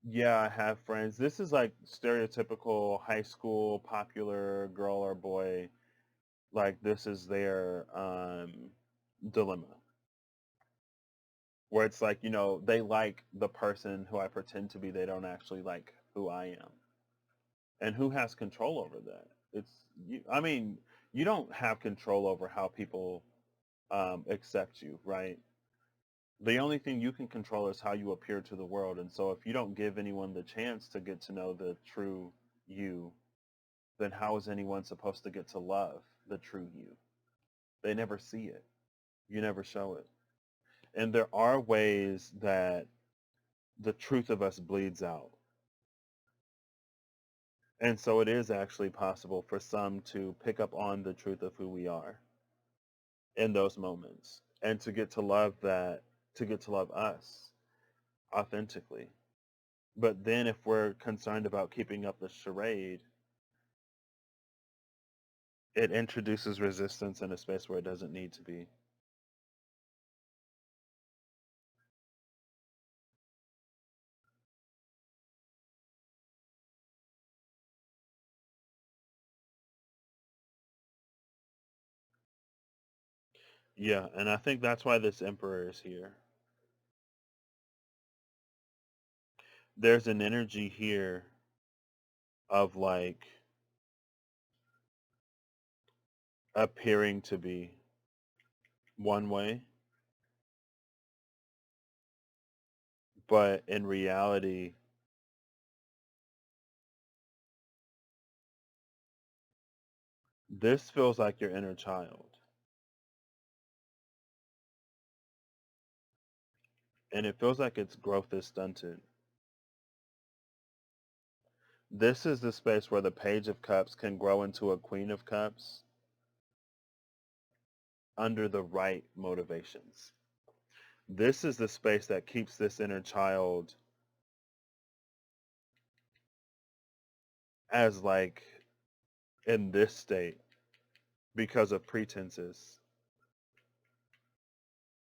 yeah, I have friends. This is like stereotypical high school popular girl or boy. Like, this is their dilemma. Where it's like, they like the person who I pretend to be. They don't actually like who I am. And who has control over that? I mean, you don't have control over how people accept you, right? The only thing you can control is how you appear to the world. And so if you don't give anyone the chance to get to know the true you, then how is anyone supposed to get to love the true you? They never see it. You never show it. And there are ways that the truth of us bleeds out. And so it is actually possible for some to pick up on the truth of who we are in those moments and to get to love that, to get to love us authentically. But then if we're concerned about keeping up the charade, it introduces resistance in a space where it doesn't need to be. Yeah, and I think that's why this emperor is here. There's an energy here of like appearing to be one way, but in reality, this feels like your inner child. And it feels like its growth is stunted. This is the space where the Page of Cups can grow into a Queen of Cups under the right motivations. This is the space that keeps this inner child as like in this state because of pretenses.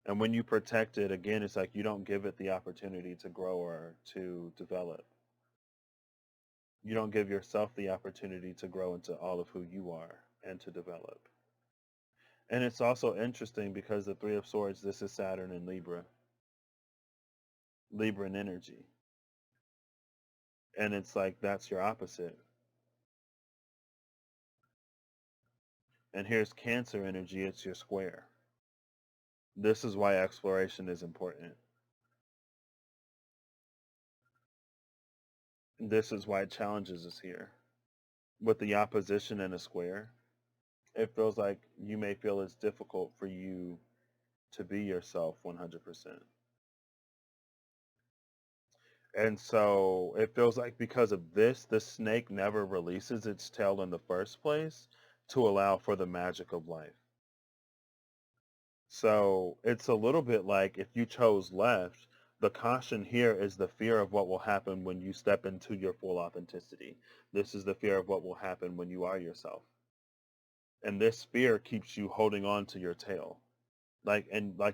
And when you protect it, again, it's like you don't give it the opportunity to grow or to develop. You don't give yourself the opportunity to grow into all of who you are and to develop. And it's also interesting because the Three of Swords, this is Saturn and Libra, Libran energy. And it's like that's your opposite. And here's Cancer energy, it's your square. This is why exploration is important. This is why challenges is here. With the opposition in a square, it feels like you may feel it's difficult for you to be yourself 100%. And so it feels like because of this, the snake never releases its tail in the first place to allow for the magic of life. So it's a little bit like if you chose left, the caution here is the fear of what will happen when you step into your full authenticity. This is the fear of what will happen when you are yourself. And this fear keeps you holding on to your tail. Like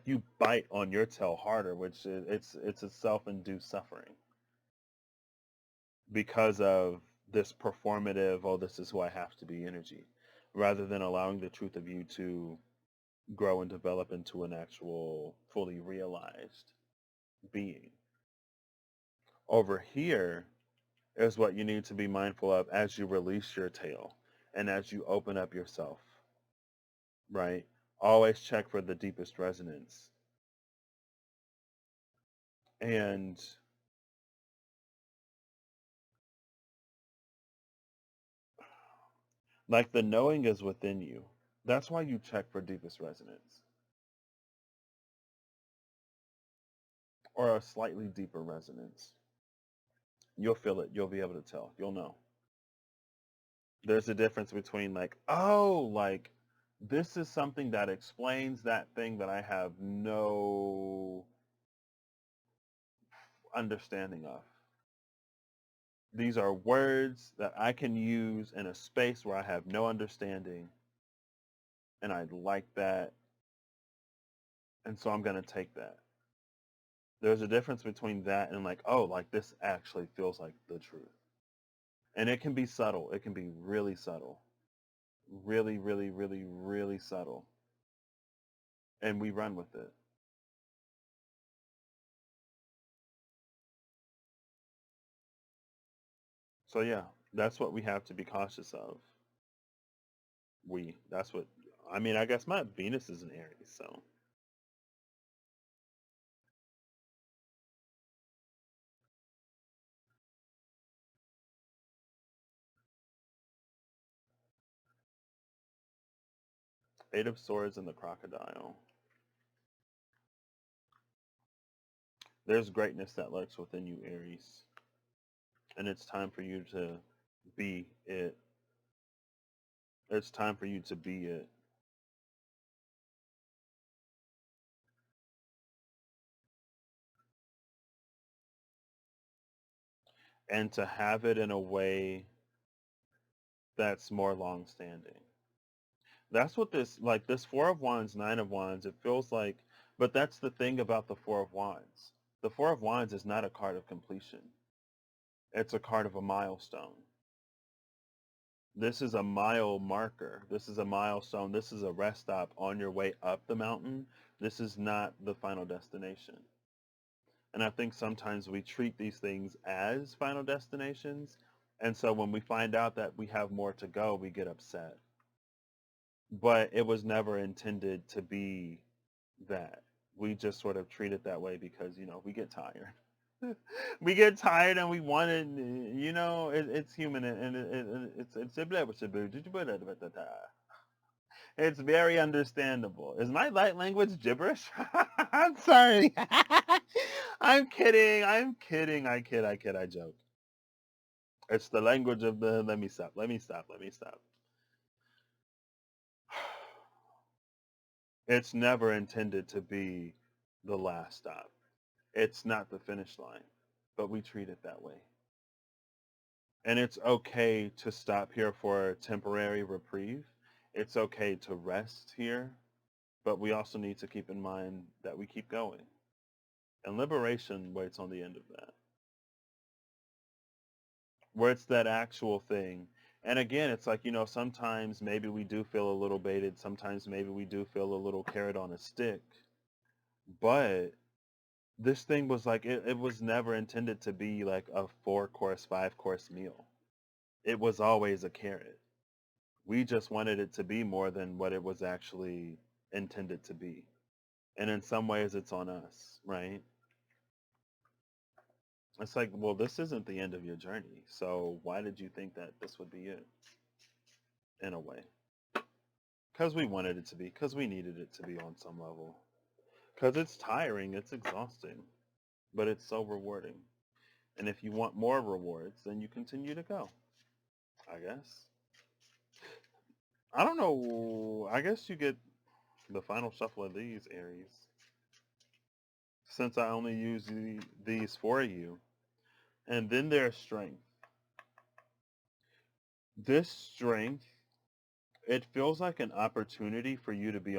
you bite on your tail harder, which it's a self-induced suffering because of this performative, oh, this is who I have to be energy, rather than allowing the truth of you to grow and develop into an actual fully realized being. Over here is what you need to be mindful of as you release your tail and as you open up yourself, right? always check for the deepest resonance. And like the knowing is within you. That's why you check for deepest resonance or a slightly deeper resonance. You'll feel it. You'll be able to tell. You'll know. There's a difference between like, oh, like this is something that explains that thing that I have no understanding of. These are words that I can use in a space where I have no understanding, and I like that, and so I'm going to take that. There's a difference between that and like, oh, like this actually feels like the truth. And it can be subtle. It can be really subtle. Really, really, really, really subtle. And we run with it. So yeah, that's what we have to be cautious of. That's what, I mean, I guess my Venus is in Aries, so. 8 of Swords and the Crocodile. There's greatness that lurks within you, Aries. And it's time for you to be it. It's time for you to be it. And to have it in a way that's more long standing. That's what this 4 of Wands, 9 of Wands, it feels like, but that's the thing about the 4 of Wands. The 4 of Wands is not a card of completion. It's a card of a milestone. This is a mile marker. This is a milestone. This is a rest stop on your way up the mountain. This is not the final destination. And I think sometimes we treat these things as final destinations. And so when we find out that we have more to go, we get upset. But it was never intended to be that. We just sort of treat it that way because, we get tired. We get tired and we want it, it's human and it's very understandable. Is my light language gibberish? I'm sorry. I'm kidding. I'm kidding. I kid. I joke. It's the language of the let me stop. Let me stop. Let me stop. It's never intended to be the last stop. It's not the finish line, but we treat it that way. And it's okay to stop here for a temporary reprieve. It's okay to rest here, but we also need to keep in mind that we keep going. And liberation waits on the end of that, where it's that actual thing. And again, it's like, sometimes maybe we do feel a little baited. Sometimes maybe we do feel a little carrot on a stick. But this thing was like, it was never intended to be like a 4-course, 5-course meal. It was always a carrot. We just wanted it to be more than what it was actually intended to be. And in some ways, it's on us, right? It's like, well, this isn't the end of your journey. So why did you think that this would be it? In a way. Because we wanted it to be. Because we needed it to be on some level. Because it's tiring. It's exhausting. But it's so rewarding. And if you want more rewards, then you continue to go. I guess. I don't know. I guess you get the final shuffle of these, Aries. Since I only use these for you. And then there's strength. This strength, it feels like an opportunity for you to be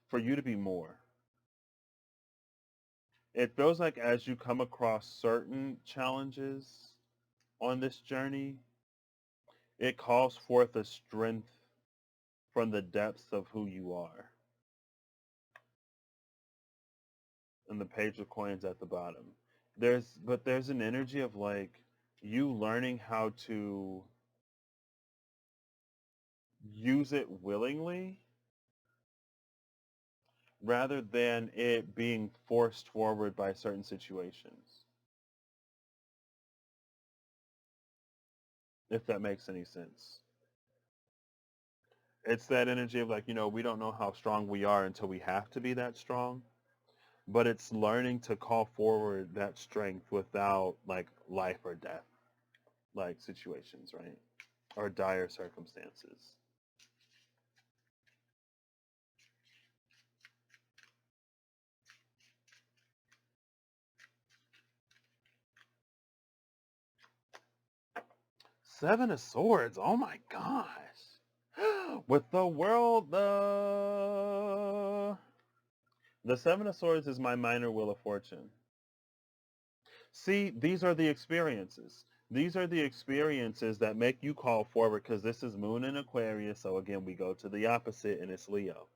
for you to be more. It feels like as you come across certain challenges on this journey, it calls forth a strength from the depths of who you are. And the Page of Coins at the bottom. There's an energy of like you learning how to use it willingly rather than it being forced forward by certain situations. If that makes any sense. It's that energy of like, we don't know how strong we are until we have to be that strong. But it's learning to call forward that strength without like life or death, like situations, right? Or dire circumstances. Seven of Swords. Oh my gosh. With the world, the Seven of Swords is my minor Wheel of Fortune. See, these are the experiences. These are the experiences that make you call forward because this is Moon in Aquarius. So again, we go to the opposite and it's Leo.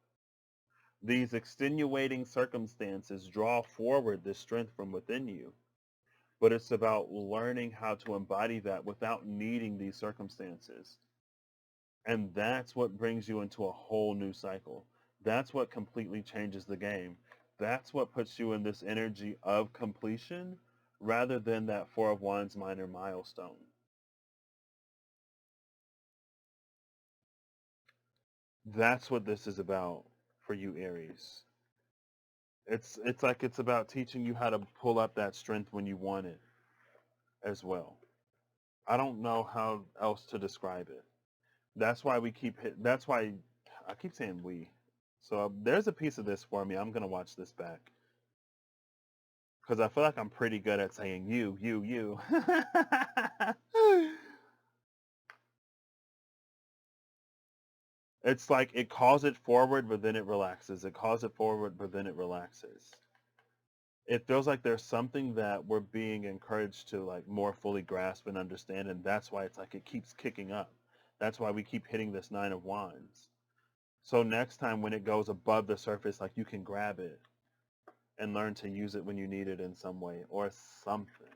These extenuating circumstances draw forward this strength from within you. But it's about learning how to embody that without needing these circumstances. And that's what brings you into a whole new cycle. That's what completely changes the game. That's what puts you in this energy of completion rather than that Four of Wands minor milestone. That's what this is about for you, Aries. It's like it's about teaching you how to pull up that strength when you want it as well. I don't know how else to describe it. That's why that's why I keep saying we. So there's a piece of this for me. I'm going to watch this back. Because I feel like I'm pretty good at saying you. It's like it calls it forward, but then it relaxes. It calls it forward, but then it relaxes. It feels like there's something that we're being encouraged to like more fully grasp and understand, and that's why it's like it keeps kicking up. That's why we keep hitting this Nine of Wands. So next time when it goes above the surface, like you can grab it and learn to use it when you need it in some way or something.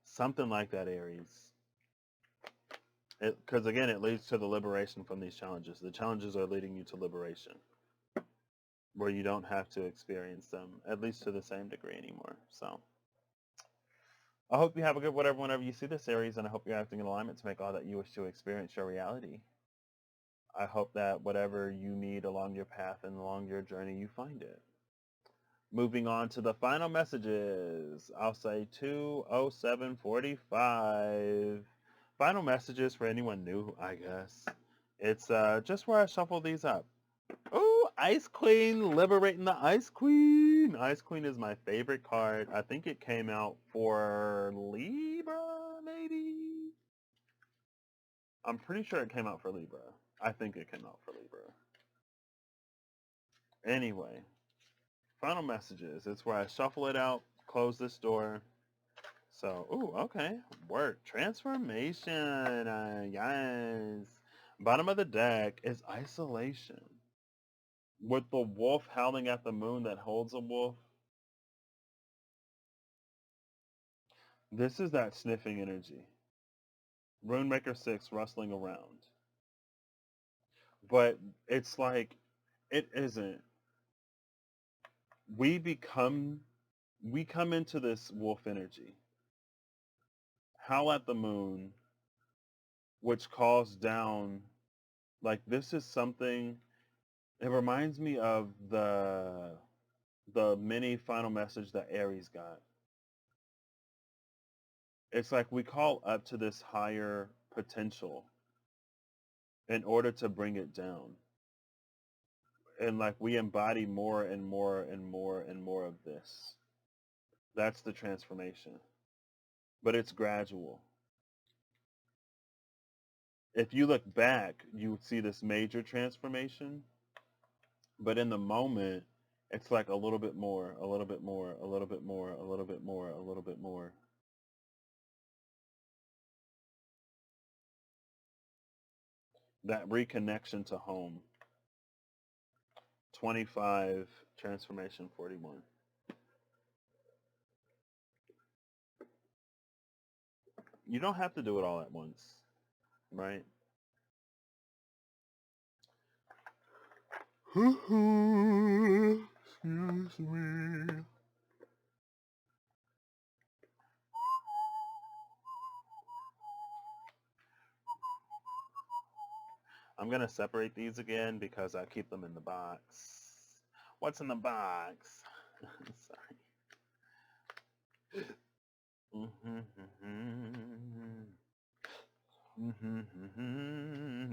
Something like that, Aries. Because again, it leads to the liberation from these challenges. The challenges are leading you to liberation, where you don't have to experience them, at least to the same degree anymore. So I hope you have a good whatever whenever you see this, Aries, and I hope you're acting in alignment to make all that you wish to experience your reality. I hope that whatever you need along your path and along your journey, you find it. Moving on to the final messages. I'll say 20745. Final messages for anyone new, I guess. It's just where I shuffle these up. Oh, Ice Queen, liberating the Ice Queen. Ice Queen is my favorite card. I think it came out for Libra, maybe? I'm pretty sure it came out for Libra. I think it came out for Libra. Anyway, final messages. It's where I shuffle it out, close this door. So, ooh, okay. Work. Transformation. Yes. Bottom of the deck is isolation. With the wolf howling at the moon that holds a wolf, this is that sniffing energy. Runemaker 6 rustling around. But it's like, it isn't. We come into this wolf energy. Howl at the moon, which calls down, like this is something, it reminds me of the mini final message that Aries got. It's like we call up to this higher potential in order to bring it down. And like we embody more and more and more and more of this. That's the transformation. But it's gradual. If you look back, you would see this major transformation. But in the moment, it's like a little bit more, a little bit more, a little bit more, a little bit more, a little bit more. That reconnection to home. 25, transformation 41. You don't have to do it all at once, right? Excuse me. I'm going to separate these again because I keep them in the box. What's in the box? Sorry.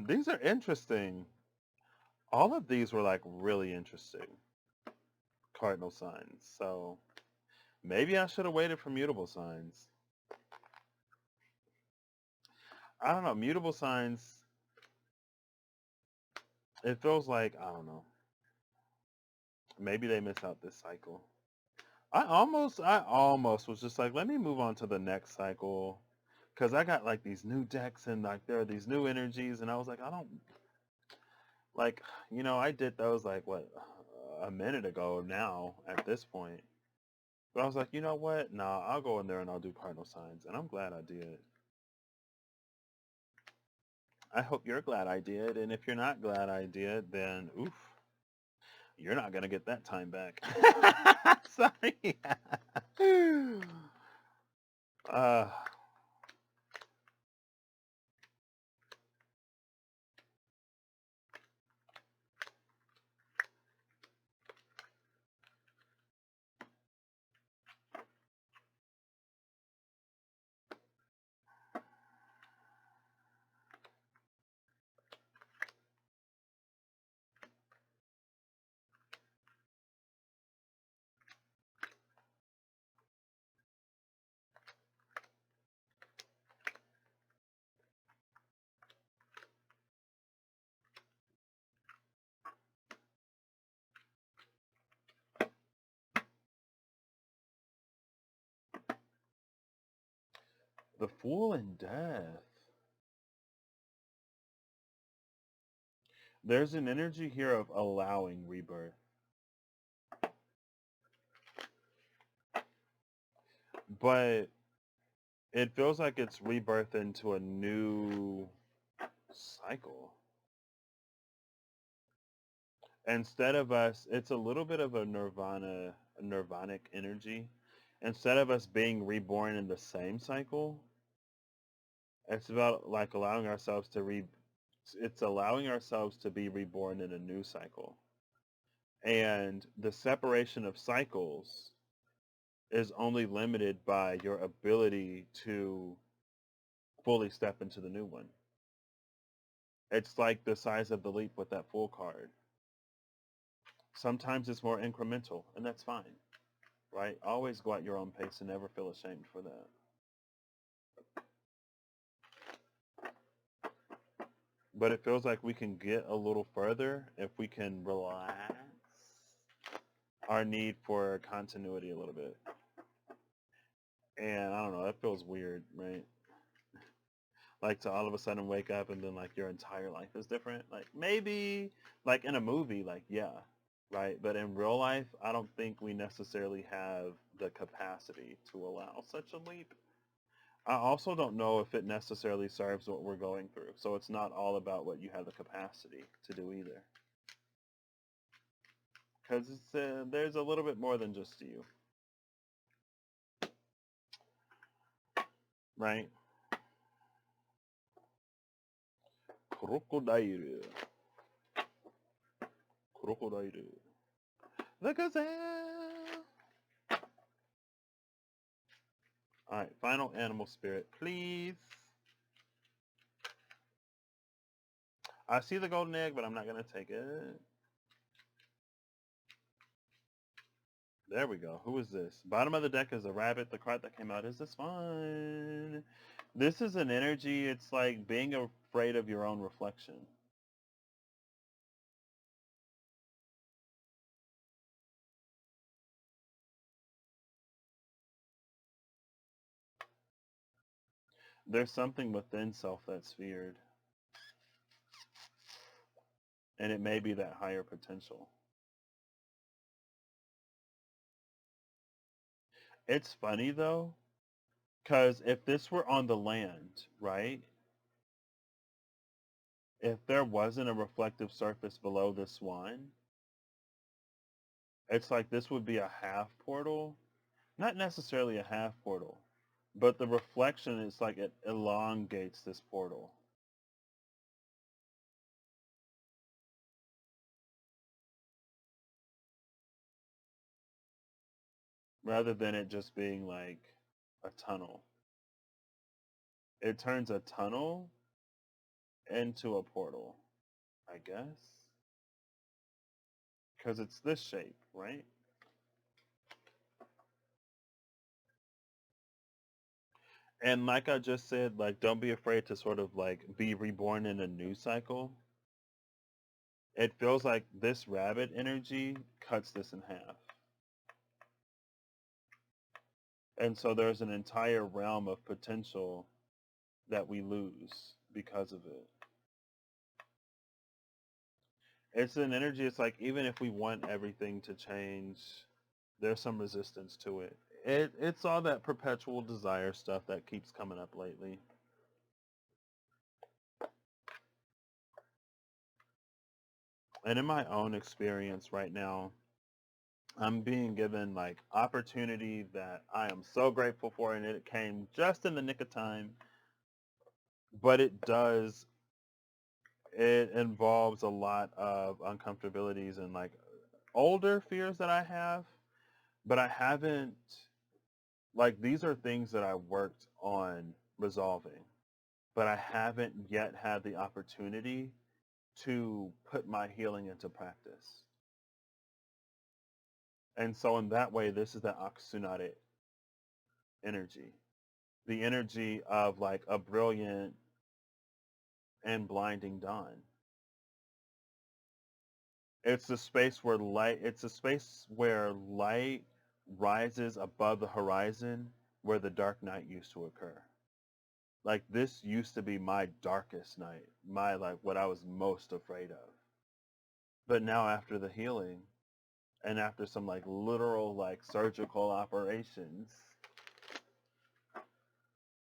These are interesting. All of these were like really interesting. Cardinal signs. So maybe I should have waited for mutable signs. I don't know. Mutable signs, it feels like, I don't know. Maybe they miss out this cycle. I almost was just like, let me move on to the next cycle. Because I got like these new decks and like there are these new energies. And I was like, I don't, like, I did those like, what, a minute ago now at this point. But I was like, you know what? Nah, I'll go in there and I'll do cardinal signs. And I'm glad I did. I hope you're glad I did. And if you're not glad I did, then oof, you're not going to get that time back. Sorry. uh, the Fool and Death. There's an energy here of allowing rebirth. But it feels like it's rebirth into a new cycle. Instead of us, it's a little bit of a nirvanic energy. Instead of us being reborn in the same cycle, it's about like allowing ourselves to it's allowing ourselves to be reborn in a new cycle. And the separation of cycles is only limited by your ability to fully step into the new one. It's like the size of the leap with that Fool card. Sometimes it's more incremental, and that's fine, right? Always go at your own pace and never feel ashamed for that. But it feels like we can get a little further if we can relax our need for continuity a little bit. And I don't know, that feels weird, right? Like to all of a sudden wake up and then like your entire life is different. Like maybe like in a movie, like yeah, right? But in real life, I don't think we necessarily have the capacity to allow such a leap. I also don't know if it necessarily serves what we're going through. So it's not all about what you have the capacity to do either. Because there's a little bit more than just you. Right? Crocodile. Crocodile. The gazelle. Alright, final animal spirit, please. I see the golden egg, but I'm not going to take it. There we go. Who is this? Bottom of the deck is a rabbit. The card that came out is this one. This is an energy. It's like being afraid of your own reflection. There's something within self that's feared. And it may be that higher potential. It's funny though, because if this were on the land, right? If there wasn't a reflective surface below the swan, It's like this would be a half portal, not necessarily a half portal, but the reflection is like it elongates this portal. Rather than it just being like a tunnel. It turns a tunnel into a portal, I guess. Because it's this shape, right? And like I just said, like don't be afraid to sort of like be reborn in a new cycle. It feels like this rabbit energy cuts this in half. And so there's an entire realm of potential that we lose because of it. It's an energy, it's like even if we want everything to change, there's some resistance to it. It's all that perpetual desire stuff that keeps coming up lately. And in my own experience right now, I'm being given like opportunity that I am so grateful for, and it came just in the nick of time. But it involves a lot of uncomfortabilities and like older fears that I have, but I haven't, like these are things that I worked on resolving, but I haven't yet had the opportunity to put my healing into practice. And so in that way, this is the Aksunare energy. The energy of like a brilliant and blinding dawn. It's a space where light rises above the horizon where the dark night used to occur. Like this used to be my darkest night, my like what I was most afraid of. But now after the healing and after some like literal like surgical operations,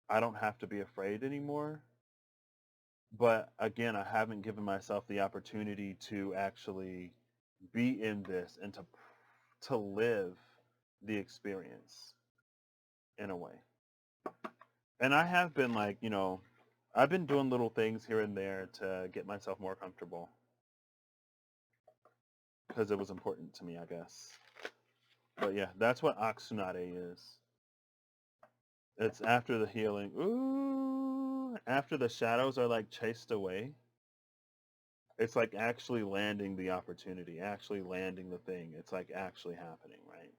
I don't have to be afraid anymore. But again, I haven't given myself the opportunity to actually be in this and to live the experience in a way. And I have been like, I've been doing little things here and there to get myself more comfortable because it was important to me, I guess. But yeah, that's what Aksunare is. It's after the healing. Ooh, after the shadows are like chased away. It's like actually landing the opportunity, actually landing the thing. It's like actually happening, right?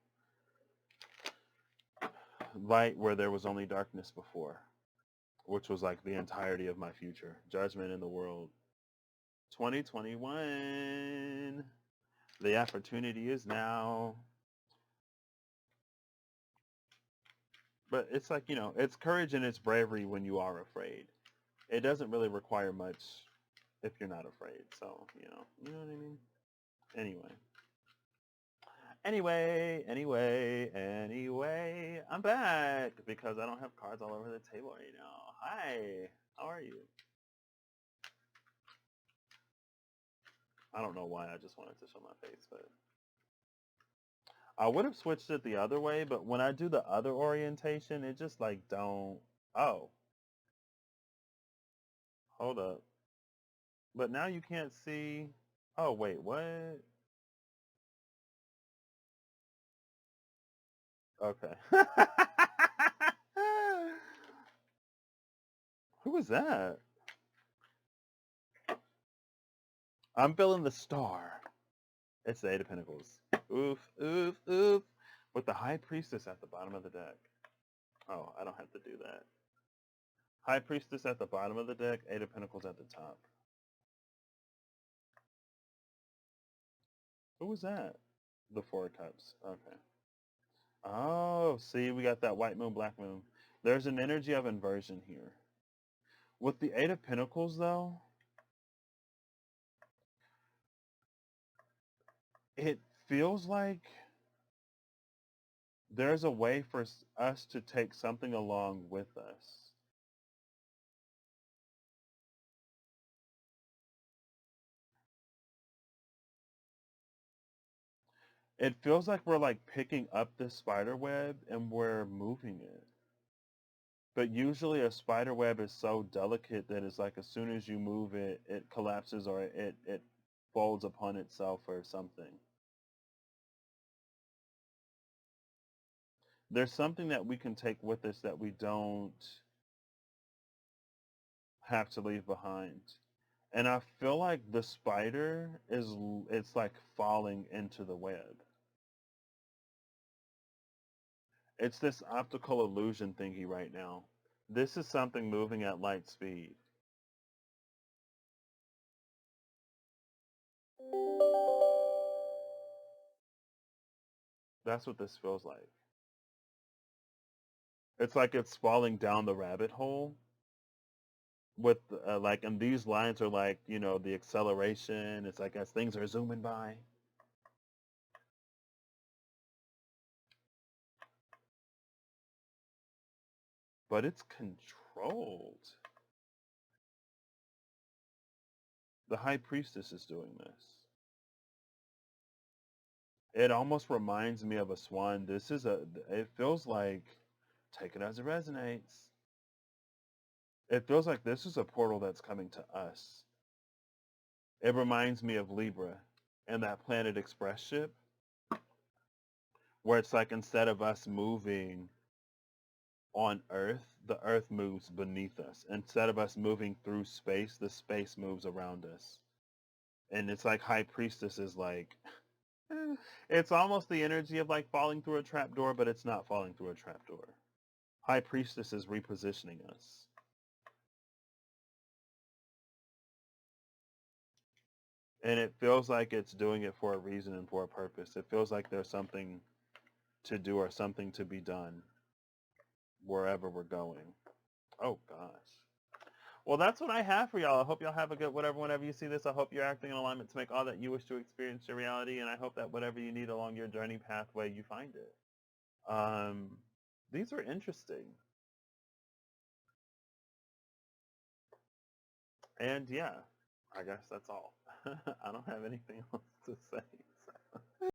Light where there was only darkness before, which was like the entirety of my future. Judgment in the world. 2021. The opportunity is now. But it's like, it's courage and it's bravery when you are afraid. It doesn't really require much if you're not afraid. So, you know what I mean? Anyway, I'm back because I don't have cards all over the table right now. Hi, how are you? I don't know why I just wanted to show my face, but I would have switched it the other way, but when I do the other orientation, it just like don't, oh, hold up. But now you can't see, oh wait, what? Okay. Who was that? I'm feeling the star. It's the Eight of Pentacles. Oof, oof, oof. With the High Priestess at the bottom of the deck. Oh, I don't have to do that. High Priestess at the bottom of the deck, Eight of Pentacles at the top. Who was that? The Four of Cups. Okay. Oh, see, we got that White Moon, Black Moon. There's an energy of inversion here. With the Eight of Pentacles, though, it feels like there's a way for us to take something along with us. It feels like we're like picking up this spider web and we're moving it. But usually a spider web is so delicate that it's like as soon as you move it, it collapses or it folds upon itself or something. There's something that we can take with us that we don't have to leave behind. And I feel like the spider it's like falling into the web. It's this optical illusion thingy right now. This is something moving at light speed. That's what this feels like. It's like it's falling down the rabbit hole with like, and these lines are like, you know, the acceleration. It's like as things are zooming by. But it's controlled. The high priestess is doing this. It almost reminds me of a swan. It feels like, take it as it resonates. It feels like this is a portal that's coming to us. It reminds me of Libra and that Planet Express ship, where it's like instead of us moving on Earth, the Earth moves beneath us. Instead of us moving through space, the space moves around us. And it's like High Priestess is like, it's almost the energy of like falling through a trapdoor, but it's not falling through a trapdoor. High Priestess is repositioning us. And it feels like it's doing it for a reason and for a purpose. It feels like there's something to do or something to be done wherever we're going. Oh gosh. Well, that's what I have for y'all. I hope y'all have a good whatever whenever you see this. I hope you're acting in alignment to make all that you wish to experience your reality, and I hope that whatever you need along your journey pathway, you find it. These are interesting. And yeah, I guess that's all. I don't have anything else to say.